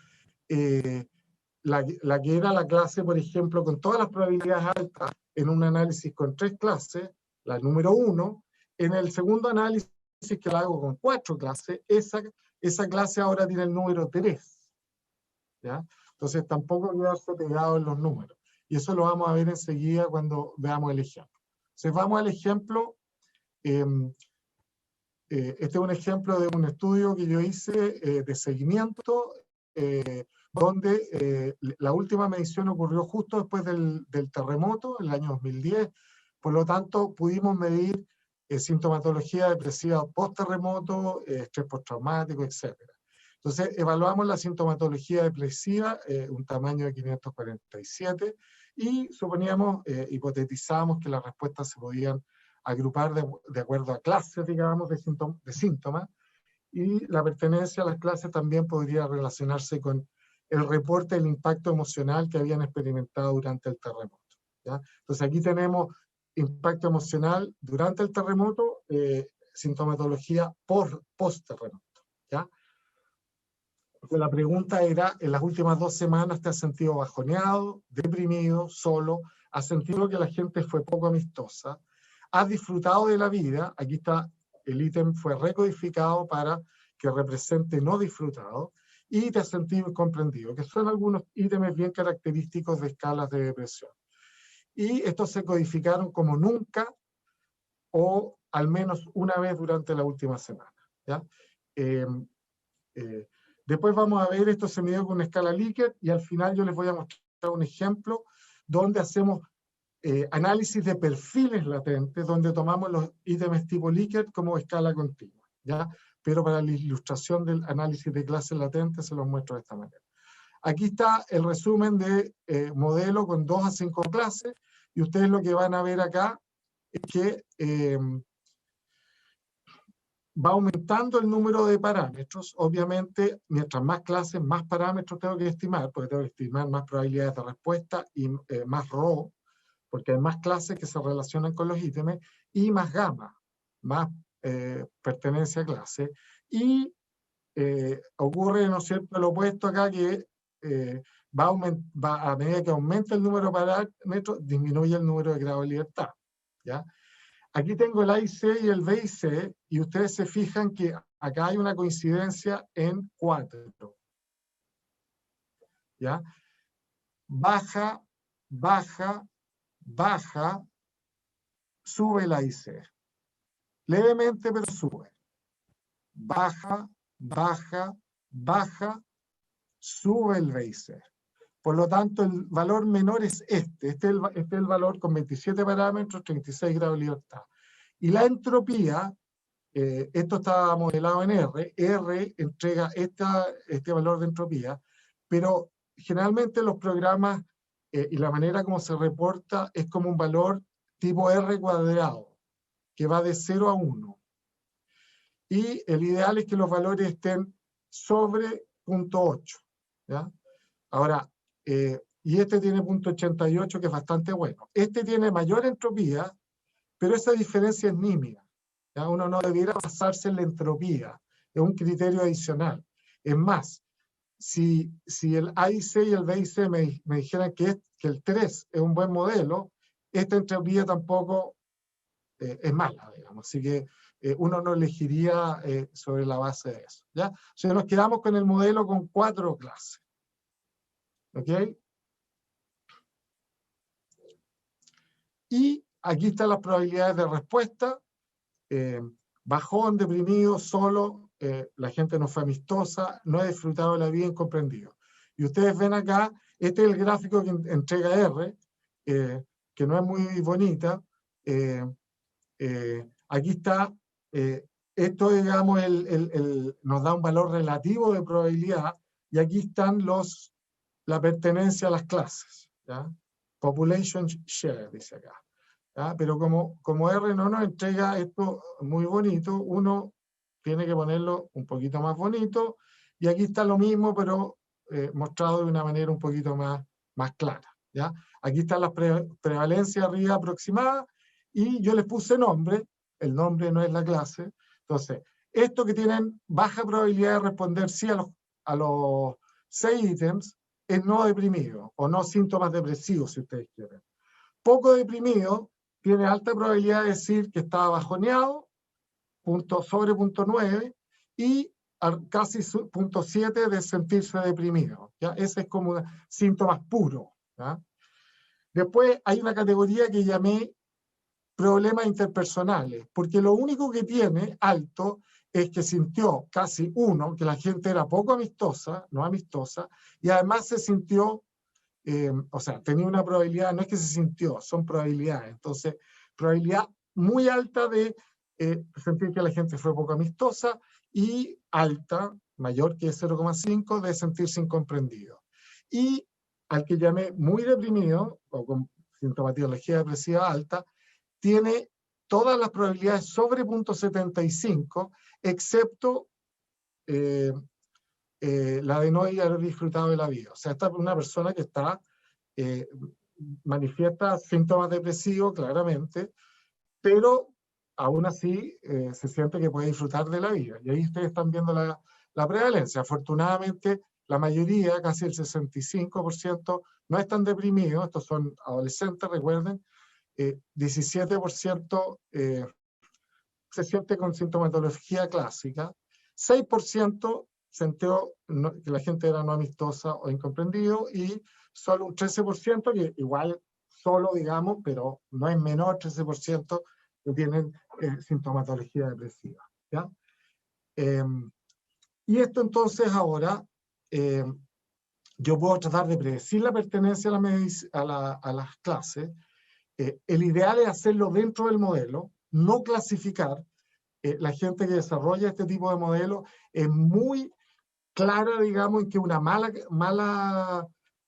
la que era la clase, por ejemplo, con todas las probabilidades altas en un análisis con 3 clases, la número 1, en el segundo análisis que la hago con 4 clases, esa clase ahora tiene el número 3. ¿Ya? Entonces tampoco quedarse pegado en los números. Y eso lo vamos a ver enseguida cuando veamos el ejemplo. Entonces vamos al ejemplo. Este es un ejemplo de un estudio que yo hice de seguimiento, donde la última medición ocurrió justo después del terremoto, el año 2010. Por lo tanto, pudimos medir sintomatología depresiva post-terremoto, estrés postraumático, etc. Entonces, evaluamos la sintomatología depresiva, un tamaño de 547, y suponíamos, hipotetizábamos que las respuestas se podían agrupar de acuerdo a clases, digamos, de síntomas, y la pertenencia a las clases también podría relacionarse con el reporte del impacto emocional que habían experimentado durante el terremoto, ¿ya? Entonces aquí tenemos impacto emocional durante el terremoto, sintomatología post-terremoto, ¿ya? Entonces la pregunta era, en las últimas 2 semanas te has sentido bajoneado, deprimido, solo, has sentido que la gente fue poco amistosa, has disfrutado de la vida, aquí está, el ítem fue recodificado para que represente no disfrutado, y te sentís incomprendido, que son algunos ítems bien característicos de escalas de depresión. Y estos se codificaron como nunca o al menos una vez durante la última semana, ¿ya? Después vamos a ver, esto se midió con una escala Likert, y al final yo les voy a mostrar un ejemplo donde hacemos análisis de perfiles latentes, donde tomamos los ítems tipo Likert como escala continua, ¿ya? Pero para la ilustración del análisis de clases latentes se los muestro de esta manera. Aquí está el resumen de modelo con 2 a 5 clases, y ustedes lo que van a ver acá es que va aumentando el número de parámetros. Obviamente, mientras más clases, más parámetros tengo que estimar, porque tengo que estimar más probabilidades de respuesta y más RO, porque hay más clases que se relacionan con los ítems, y más gamma, más pertenencia a clase. Y ocurre, ¿no es cierto?, lo opuesto acá, que a medida que aumenta el número de parámetros, disminuye el número de grado de libertad, ¿ya? Aquí tengo el A y C y el B y C, y ustedes se fijan que acá hay una coincidencia en 4. ¿Ya? Baja, baja, baja, sube el A y C. Levemente, pero sube. Baja, baja, baja, sube el B y C. Por lo tanto, el valor menor es este. Este es el valor con 27 parámetros, 36 grados de libertad. Y la entropía, esto está modelado en R. R entrega este valor de entropía, pero generalmente los programas y la manera como se reporta es como un valor tipo R cuadrado, que va de 0 a 1. Y el ideal es que los valores estén sobre 0.8. ¿Ya? Ahora, y este tiene 0.88, que es bastante bueno. Este tiene mayor entropía, pero esa diferencia es nimia. ¿Ya? Uno no debiera basarse en la entropía, es un criterio adicional. Es más, si el A y C y el B y C me dijeran que el 3 es un buen modelo, esta entropía tampoco es mala, digamos. Así que uno no elegiría sobre la base de eso. ¿Ya? O sea, nos quedamos con el modelo con 4 clases. ¿Ok? Y aquí están las probabilidades de respuesta. Bajón, deprimido, solo, la gente no fue amistosa, no ha disfrutado de la vida, incomprendido. Y ustedes ven acá, este es el gráfico que entrega R, que no es muy bonita. Aquí está, esto digamos nos da un valor relativo de probabilidad, y aquí están la pertenencia a las clases, ¿ya? Population share, dice acá. ¿Ya? Pero como R no nos entrega esto muy bonito, uno tiene que ponerlo un poquito más bonito, y aquí está lo mismo, pero mostrado de una manera un poquito más clara. ¿Ya? Aquí están las prevalencias arriba aproximadas, y yo les puse nombre, el nombre no es la clase. Entonces, estos que tienen baja probabilidad de responder sí a los 6 ítems, es no deprimido, o no síntomas depresivos, si ustedes quieren. Poco deprimido tiene alta probabilidad de decir que está bajoneado, sobre 0.9, y casi 0.7 de sentirse deprimido. ¿Ya? Ese es como síntomas puros. ¿Ya? Después hay una categoría que llamé problemas interpersonales, porque lo único que tiene alto es que sintió casi 1, que la gente era poco amistosa, no amistosa, y además se sintió, o sea, tenía una probabilidad, no es que se sintió, son probabilidades. Entonces, probabilidad muy alta de sentir que la gente fue poco amistosa, y alta, mayor que 0,5, de sentirse incomprendido. Y al que llamé muy deprimido, o con sintomatología depresiva alta, tiene todas las probabilidades sobre 0.75, excepto la de no haber disfrutado de la vida. O sea, esta es una persona que manifiesta síntomas depresivos claramente, pero aún así se siente que puede disfrutar de la vida. Y ahí ustedes están viendo la prevalencia. Afortunadamente, la mayoría, casi el 65%, no están deprimidos. Estos son adolescentes, recuerden. 17% se siente con sintomatología clásica. 6% sintió que la gente era no amistosa o incomprendido, y solo un 13%, que igual solo, digamos, pero no es menor, 13% que tienen sintomatología depresiva, ¿ya? Y esto entonces ahora, yo puedo tratar de predecir la pertenencia a las clases. El ideal es hacerlo dentro del modelo, no clasificar. La gente que desarrolla este tipo de modelo es muy clara, digamos, en que una mala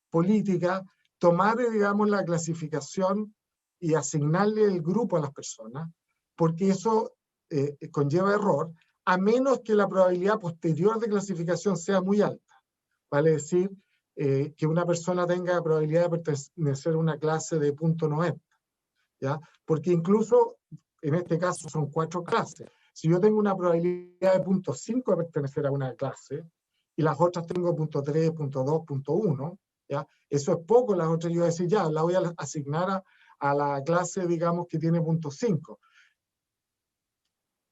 política tomar, digamos, la clasificación y asignarle el grupo a las personas, porque eso conlleva error, a menos que la probabilidad posterior de clasificación sea muy alta. Vale decir, que una persona tenga probabilidad de pertenecer a una clase de 0.90, ¿ya? Porque incluso, en este caso, son 4 clases. Si yo tengo una probabilidad de 0.5 de pertenecer a una clase, y las otras tengo 0.3, 0.2, 0.1, ¿ya? Eso es poco. Las otras yo voy a decir, ya, la voy a asignar a la clase, digamos, que tiene 0.5.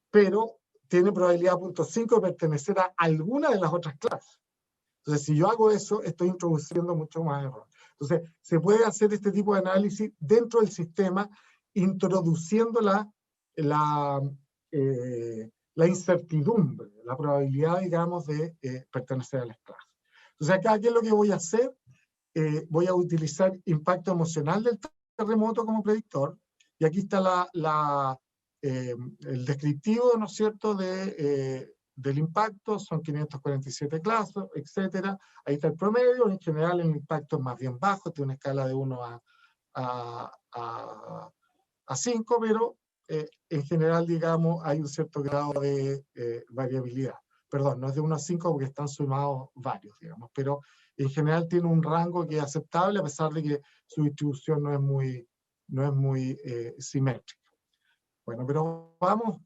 Pero tiene probabilidad 0.5 de pertenecer a alguna de las otras clases. Entonces, si yo hago eso, estoy introduciendo mucho más error. Entonces, se puede hacer este tipo de análisis dentro del sistema, introduciendo la incertidumbre, la probabilidad, digamos, de pertenecer a las clases. Entonces, acá, ¿qué es lo que voy a hacer? Voy a utilizar impacto emocional del terremoto como predictor, y aquí está el descriptivo, ¿no es cierto?, del impacto. Son 547 clases, etcétera. Ahí está el promedio. En general, el impacto es más bien bajo, tiene una escala de 1 a 5, pero en general, digamos, hay un cierto grado de variabilidad. Perdón, no es de 1 a 5 porque están sumados varios, digamos, pero en general tiene un rango que es aceptable, a pesar de que su distribución no es muy simétrica. Bueno, pero vamos,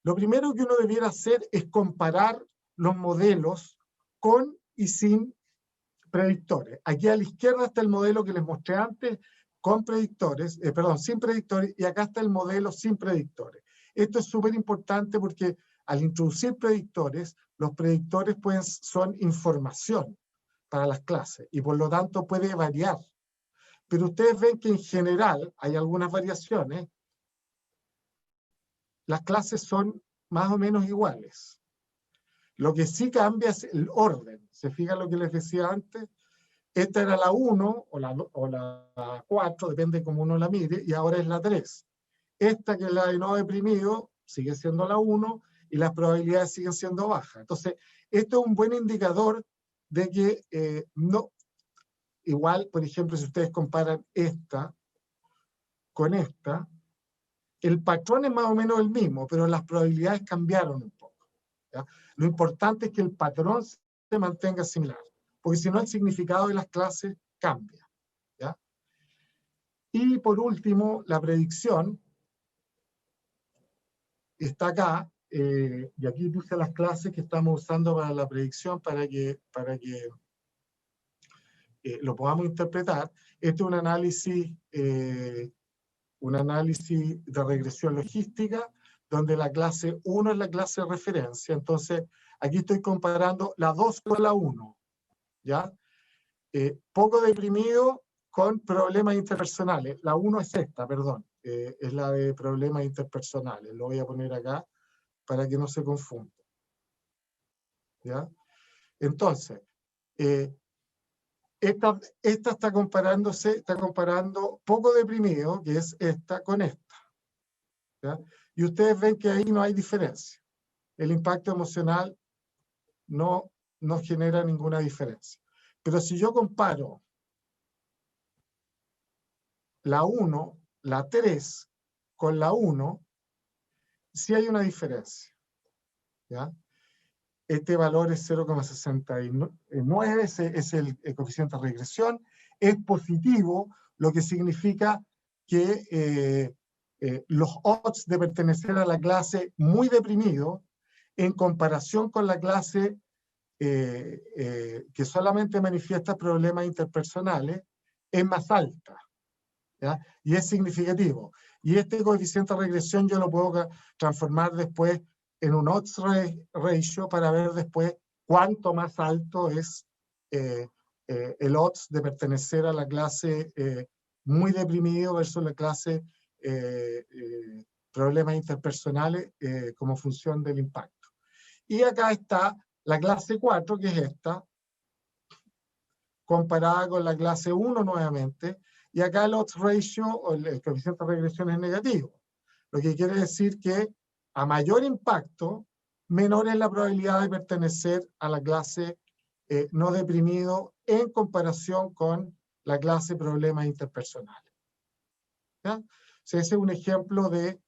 lo primero que uno debiera hacer es comparar los modelos con y sin predictores. Aquí a la izquierda está el modelo que les mostré antes, con predictores, sin predictores, y acá está el modelo sin predictores. Esto es súper importante porque al introducir predictores, los predictores son información para las clases y por lo tanto puede variar. Pero ustedes ven que en general hay algunas variaciones. Las clases son más o menos iguales. Lo que sí cambia es el orden. ¿Se fijan lo que les decía antes? Esta era la 1 o la 4, depende de cómo uno la mire, y ahora es la 3. Esta, que es la de no deprimido, sigue siendo la 1 y las probabilidades siguen siendo bajas. Entonces, esto es un buen indicador de que no. Igual, por ejemplo, si ustedes comparan esta con esta, el patrón es más o menos el mismo, pero las probabilidades cambiaron un poco, ¿ya? Lo importante es que el patrón se mantenga similar, porque si no el significado de las clases cambia, ¿ya? Y por último, la predicción está acá, y aquí puse las clases que estamos usando para la predicción para que lo podamos interpretar. Este es un análisis de regresión logística, donde la clase 1 es la clase de referencia. Entonces, aquí estoy comparando la 2 con la 1, ¿ya? Poco deprimido con problemas interpersonales. La 1 es esta, perdón, es la de problemas interpersonales. Lo voy a poner acá para que no se confunda, ¿ya? Entonces, esta está comparando poco deprimido, que es esta, con esta, ¿ya? Y ustedes ven que ahí no hay diferencia. El impacto emocional no genera ninguna diferencia. Pero si yo comparo la 1, la 3, con la 1, sí hay una diferencia, ¿ya? Este valor es 0,69, es el coeficiente de regresión, es positivo, lo que significa que los odds de pertenecer a la clase muy deprimido, en comparación con la clase que solamente manifiesta problemas interpersonales, es más alta, ¿ya? Y es significativo. Y este coeficiente de regresión yo lo puedo transformar después en un odds ratio para ver después cuánto más alto es el odds de pertenecer a la clase muy deprimido versus la clase problemas interpersonales como función del impacto. Y acá está la clase 4, que es esta, comparada con la clase 1 nuevamente, y acá el odds ratio, o el coeficiente de regresión, es negativo. Lo que quiere decir que a mayor impacto, menor es la probabilidad de pertenecer a la clase no deprimido en comparación con la clase problemas interpersonales. ¿Ya? O sea, ese es un ejemplo de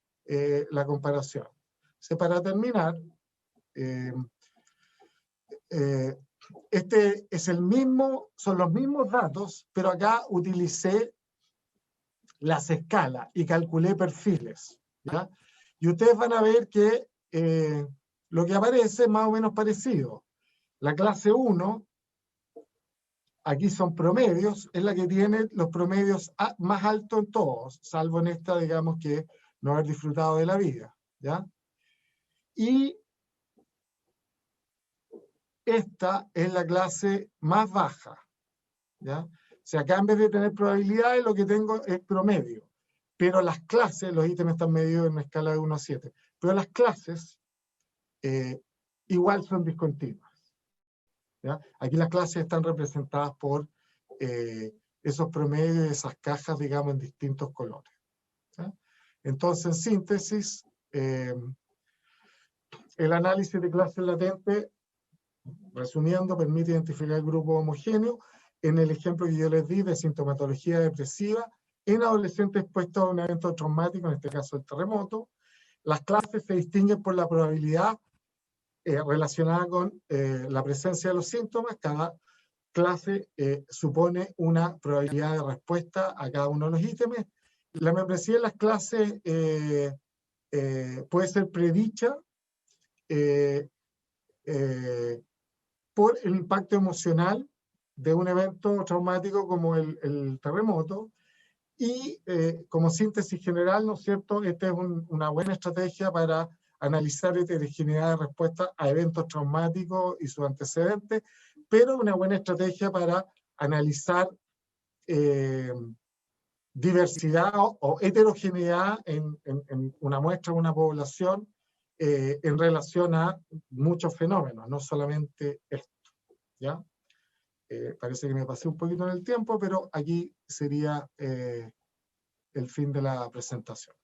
la comparación. O sea, para terminar, este es el mismo, son los mismos datos, pero acá utilicé las escalas y calculé perfiles, ¿ya? Y ustedes van a ver que lo que aparece es más o menos parecido. La clase 1, aquí son promedios, es la que tiene los promedios más altos en todos, salvo en esta, digamos, que no haber disfrutado de la vida, ¿ya? Y esta es la clase más baja, ¿ya? O sea, acá en vez de tener probabilidades, lo que tengo es promedio. Pero las clases, los ítems están medidos en una escala de 1 a 7, pero las clases igual son discontinuas, ¿ya? Aquí las clases están representadas por esos promedios, esas cajas, digamos, en distintos colores, ¿ya? Entonces, en síntesis, el análisis de clases latentes, resumiendo, permite identificar el grupo homogéneo en el ejemplo que yo les di de sintomatología depresiva en adolescentes expuestos a un evento traumático, en este caso el terremoto. Las clases se distinguen por la probabilidad relacionada con la presencia de los síntomas. Cada clase supone una probabilidad de respuesta a cada uno de los ítems. La membresía en las clases puede ser predicha por el impacto emocional de un evento traumático como el terremoto. Y como síntesis general, ¿no es cierto?, esta es una buena estrategia para analizar heterogeneidad de respuesta a eventos traumáticos y sus antecedentes, pero una buena estrategia para analizar diversidad o heterogeneidad en una muestra o una población en relación a muchos fenómenos, no solamente esto, ¿ya? Parece que me pasé un poquito en el tiempo, pero aquí sería el fin de la presentación.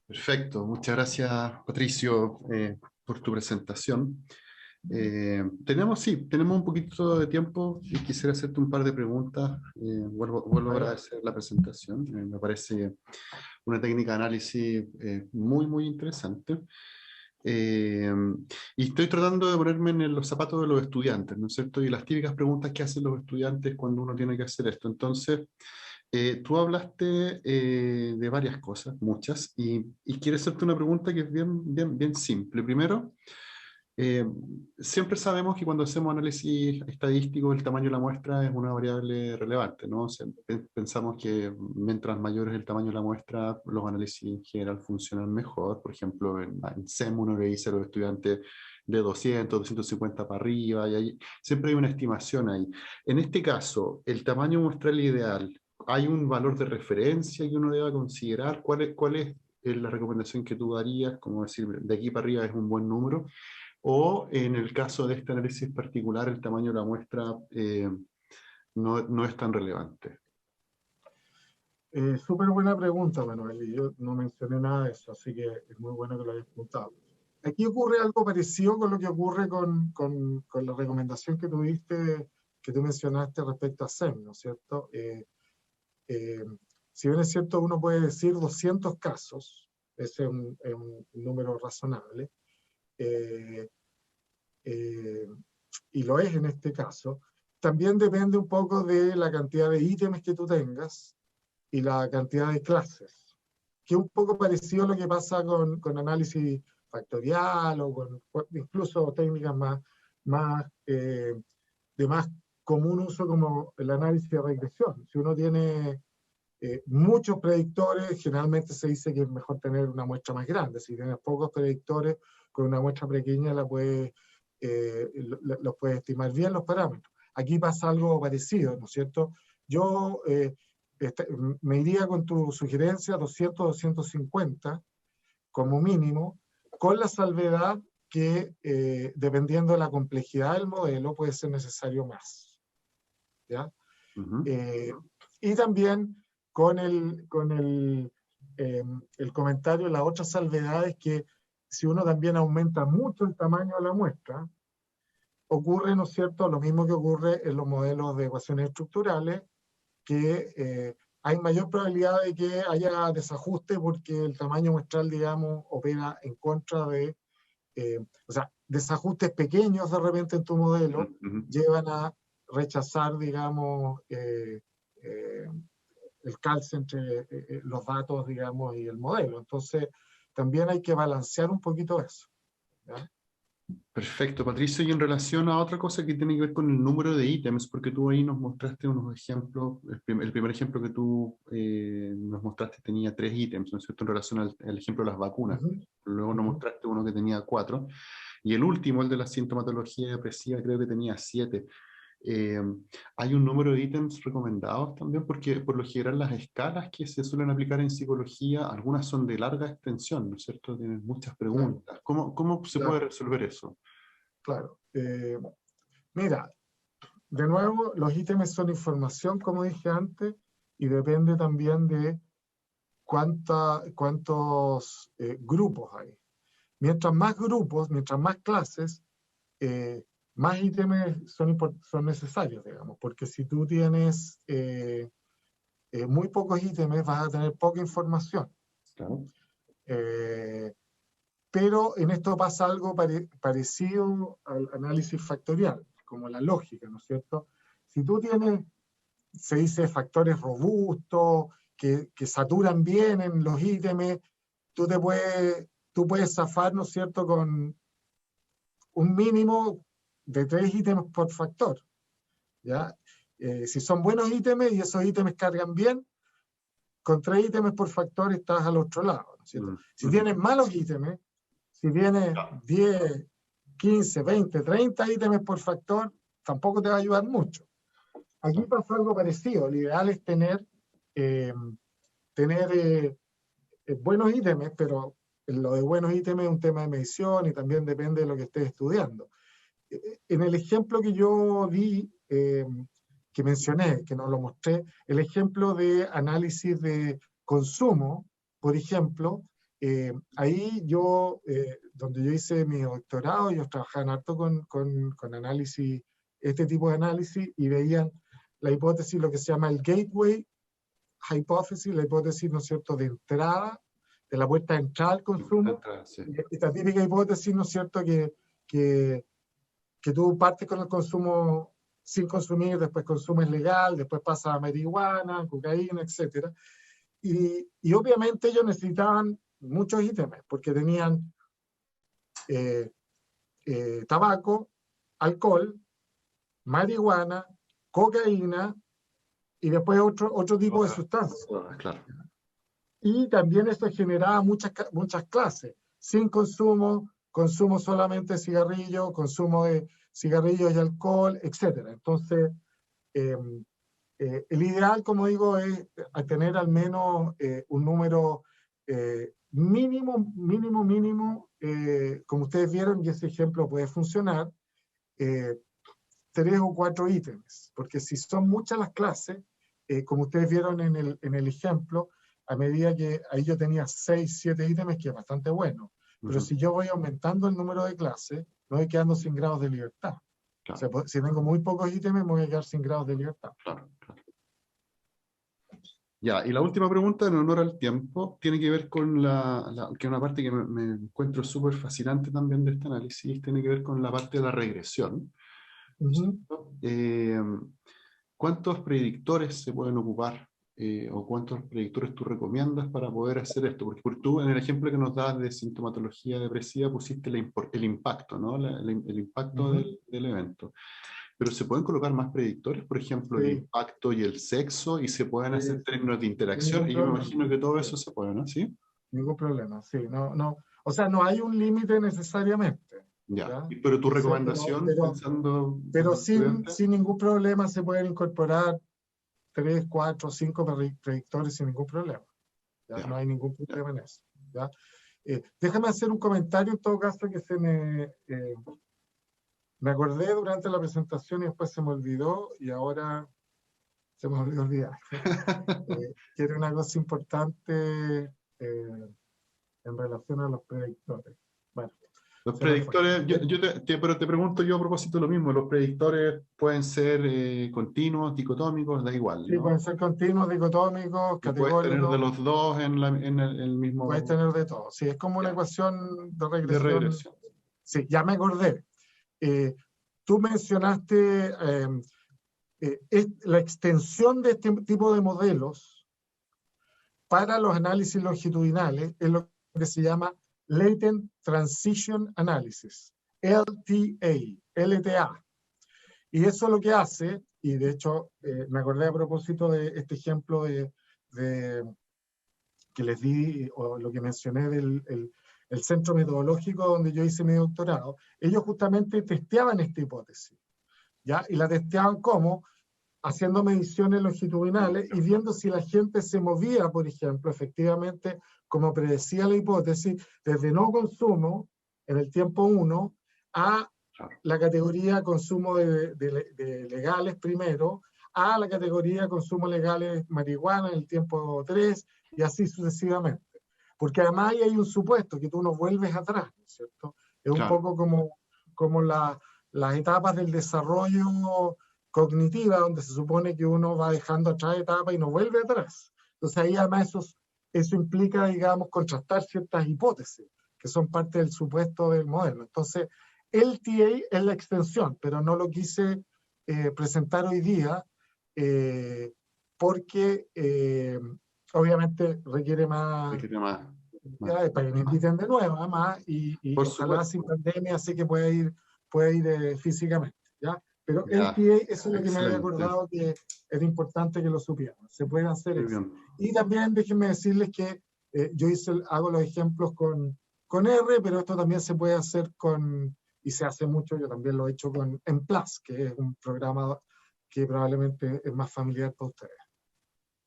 Perfecto, muchas gracias, Patricio, por tu presentación. Tenemos un poquito de tiempo y quisiera hacerte un par de preguntas. Vuelvo a agradecer la presentación. Me parece una técnica de análisis muy interesante. Y estoy tratando de ponerme en los zapatos de los estudiantes, ¿no es cierto? Y las típicas preguntas que hacen los estudiantes cuando uno tiene que hacer esto. Entonces, tú hablaste de varias cosas, muchas, y quiero hacerte una pregunta que es bien simple. Primero, siempre sabemos que cuando hacemos análisis estadístico el tamaño de la muestra es una variable relevante, ¿no? O sea, pensamos que mientras mayor es el tamaño de la muestra, los análisis en general funcionan mejor. Por ejemplo, en SEM uno le dice a los estudiantes de 200, 250 para arriba, y siempre hay una estimación ahí. En este caso, el tamaño muestral ideal, ¿hay un valor de referencia que uno deba considerar? ¿Cuál es la recomendación que tú darías? Como decir, de aquí para arriba es un buen número. O en el caso de este análisis particular, el tamaño de la muestra no es tan relevante. Súper buena pregunta, Manuel, y yo no mencioné nada de eso, así que es muy bueno que lo hayas preguntado. Aquí ocurre algo parecido con lo que ocurre con la recomendación que tuviste, que tú mencionaste respecto a SEM, ¿no es cierto? Si bien es cierto, uno puede decir 200 casos, ese es un número razonable, y lo es en este caso, también depende un poco de la cantidad de ítems que tú tengas y la cantidad de clases, que es un poco parecido a lo que pasa con análisis factorial o con incluso técnicas de más común uso como el análisis de regresión. Si uno tiene muchos predictores, generalmente se dice que es mejor tener una muestra más grande. Si tienes pocos predictores, con una muestra pequeña los puedes estimar bien los parámetros. Aquí pasa algo parecido, ¿no es cierto? Yo me iría con tu sugerencia 200, 250 como mínimo, con la salvedad que dependiendo de la complejidad del modelo puede ser necesario más. ¿Ya? Y también con el comentario, la otra salvedad es que si uno también aumenta mucho el tamaño de la muestra, ocurre, ¿no es cierto?, lo mismo que ocurre en los modelos de ecuaciones estructurales, que hay mayor probabilidad de que haya desajuste porque el tamaño muestral, digamos, opera en contra de, o sea, desajustes pequeños de repente en tu modelo llevan a rechazar, digamos, el calce entre los datos, digamos, y el modelo. Entonces, también hay que balancear un poquito eso. ¿Ya? Perfecto, Patricio. Y en relación a otra cosa que tiene que ver con el número de ítems, porque tú ahí nos mostraste unos ejemplos, el primer ejemplo que tú nos mostraste tenía 3 ítems, ¿no es cierto?, en relación al ejemplo de las vacunas. Luego nos mostraste uno que tenía 4. Y el último, el de la sintomatología depresiva, creo que tenía 7. Hay un número de ítems recomendados también, porque por lo general las escalas que se suelen aplicar en psicología, algunas son de larga extensión, ¿no es cierto? Tienen muchas preguntas. ¿Cómo se puede resolver eso? Claro. Mira, de nuevo, los ítems son información, como dije antes, y depende también de cuántos grupos hay. Mientras más grupos, mientras más clases, más ítems son necesarios, digamos, porque si tú tienes muy pocos ítems, vas a tener poca información. Claro. Pero en esto pasa algo parecido al análisis factorial, como la lógica, ¿no es cierto? Si tú tienes, se dice, factores robustos, que saturan bien en los ítems, tú puedes zafar, ¿no es cierto?, con un mínimo de 3 ítems por factor. ¿Ya? Si son buenos ítems y esos ítems cargan bien, con 3 ítems por factor estás al otro lado, ¿no es cierto? Si tienes malos ítems, si tienes 10, 15, 20, 30 ítems por factor, tampoco te va a ayudar mucho. Aquí pasa algo parecido. Lo ideal es tener buenos ítems, pero lo de buenos ítems es un tema de medición y también depende de lo que estés estudiando. En el ejemplo que yo di, que mencioné, que no lo mostré, el ejemplo de análisis de consumo, por ejemplo, ahí yo, donde yo hice mi doctorado, yo trabajaba harto con análisis, este tipo de análisis, y veían la hipótesis, lo que se llama el gateway hypothesis, la hipótesis, ¿no es cierto?, de entrada, de la puerta de entrada al consumo, sí. Esta típica hipótesis, ¿no es cierto?, que tú partes con el consumo sin consumir, después consumes legal, después pasas a marihuana, cocaína, etc. Y obviamente ellos necesitaban muchos ítems, porque tenían tabaco, alcohol, marihuana, cocaína, y después otro tipo de sustancias. Claro. Y también esto generaba muchas clases, sin consumo, consumo solamente de cigarrillos, consumo de cigarrillos y alcohol, etc. Entonces, el ideal, como digo, es tener al menos un número mínimo, como ustedes vieron, y ese ejemplo puede funcionar, 3 o 4 ítems, porque si son muchas las clases, como ustedes vieron en el ejemplo, a medida que ahí yo tenía 6, 7 ítems, que es bastante bueno. Pero si yo voy aumentando el número de clases, me voy quedando sin grados de libertad. Claro. O sea, si tengo muy pocos ítems, me voy a quedar sin grados de libertad. Claro. Ya, y la última pregunta, en honor al tiempo, tiene que ver con que es una parte que me encuentro súper fascinante también de este análisis, tiene que ver con la parte de la regresión. ¿Cuántos predictores se pueden ocupar o cuántos predictores tú recomiendas para poder hacer esto? Porque tú en el ejemplo que nos das de sintomatología depresiva pusiste el impacto, ¿no? El impacto del evento. Pero se pueden colocar más predictores, por ejemplo, el impacto y el sexo, y se pueden hacer términos de interacción, y yo me imagino que todo eso se puede, ¿no? ¿Sí? Ningún problema, sí. No. O sea, no hay un límite necesariamente. Ya. ¿Ya? Pero tu Eso, recomendación, pensando en pero los estudiantes, sin ningún problema se pueden incorporar 3, 4, 5 predictores sin ningún problema. ¿Ya? ya, No hay ningún ya. problema en eso. ¿Ya? Déjame hacer un comentario en todo caso que me acordé durante la presentación y después se me olvidó y ahora se me olvidó olvidar. Que era una cosa importante en relación a los predictores. Bueno, Los se me fue. predictores, pero te pregunto yo a propósito lo mismo, los predictores pueden ser continuos, dicotómicos, da igual, Sí, ¿no? pueden ser continuos, dicotómicos, Y puedes tener de categóricos, los dos en el puedes mismo, tener de todo. Sí, es como una ya, ecuación de de regresión. regresión. Sí, ya me acordé. Tú mencionaste la extensión de este tipo de modelos para los análisis longitudinales es lo que se llama Latent Transition Analysis, LTA. Y eso lo que hace, y de hecho me acordé a propósito de este ejemplo que les di, o lo que mencioné el centro metodológico donde yo hice mi doctorado, ellos justamente testeaban esta hipótesis, ¿ya? Y la testeaban ¿cómo? Haciendo mediciones longitudinales y viendo si la gente se movía, por ejemplo, efectivamente, como predecía la hipótesis, desde no consumo en el tiempo 1 a la categoría consumo de legales primero, a la categoría consumo legales marihuana en el tiempo 3 y así sucesivamente. Porque además ahí hay un supuesto que tú no vuelves atrás, ¿no es cierto? Es un poco como las etapas del desarrollo cognitiva, donde se supone que uno va dejando atrás etapas y no vuelve atrás. Entonces ahí además eso implica, digamos, contrastar ciertas hipótesis, que son parte del supuesto del modelo. Entonces, LTA es la extensión, pero no lo quise presentar hoy día porque obviamente requiere más, para que me inviten de nuevo, además, y ojalá sin pandemia, así que pueda ir físicamente, ¿ya? Pero LTA, eso es lo que me había acordado que era importante que lo supieran. Se puede hacer Muy eso. bien. Y también déjenme decirles que yo hago los ejemplos con R, pero esto también se puede hacer y se hace mucho, yo también lo he hecho con Plus, que es un programa que probablemente es más familiar para ustedes.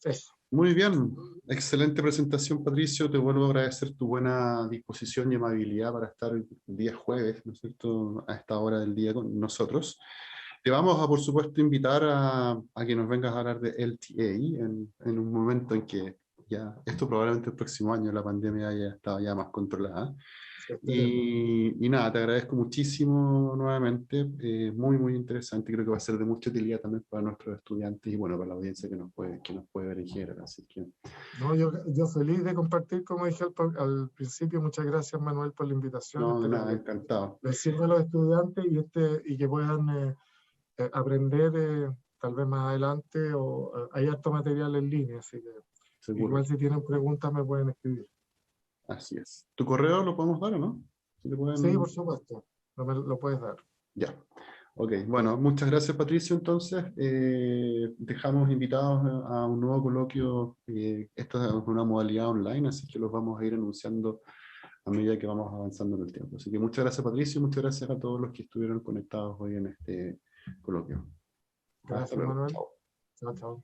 Eso. Muy bien, excelente presentación, Patricio. Te vuelvo a agradecer tu buena disposición y amabilidad para estar el día jueves, ¿no es cierto?, a esta hora del día con nosotros. Te vamos a, por supuesto, invitar a que nos vengas a hablar de LTA en un momento en que ya, esto probablemente el próximo año, la pandemia haya estado ya más controlada. Y nada, te agradezco muchísimo nuevamente, muy, muy interesante, creo que va a ser de mucha utilidad también para nuestros estudiantes y bueno, para la audiencia que nos puede ver en general, así que... No, yo feliz de compartir, como dije al principio, muchas gracias Manuel por la invitación. No, nada, encantado. Les sirva a los estudiantes y que puedan aprender tal vez más adelante, o hay harto material en línea, así que Seguro. Igual si tienen preguntas me pueden escribir. Así es. ¿Tu correo lo podemos dar o no? Sí, por supuesto. Lo puedes dar. Ya. Ok, bueno, muchas gracias Patricio. Entonces, dejamos invitados a un nuevo coloquio. Esto es una modalidad online, así que los vamos a ir anunciando a medida que vamos avanzando en el tiempo. Así que muchas gracias Patricio, muchas gracias a todos los que estuvieron conectados hoy en este coloquio. Gracias, Manuel. Chao, chao.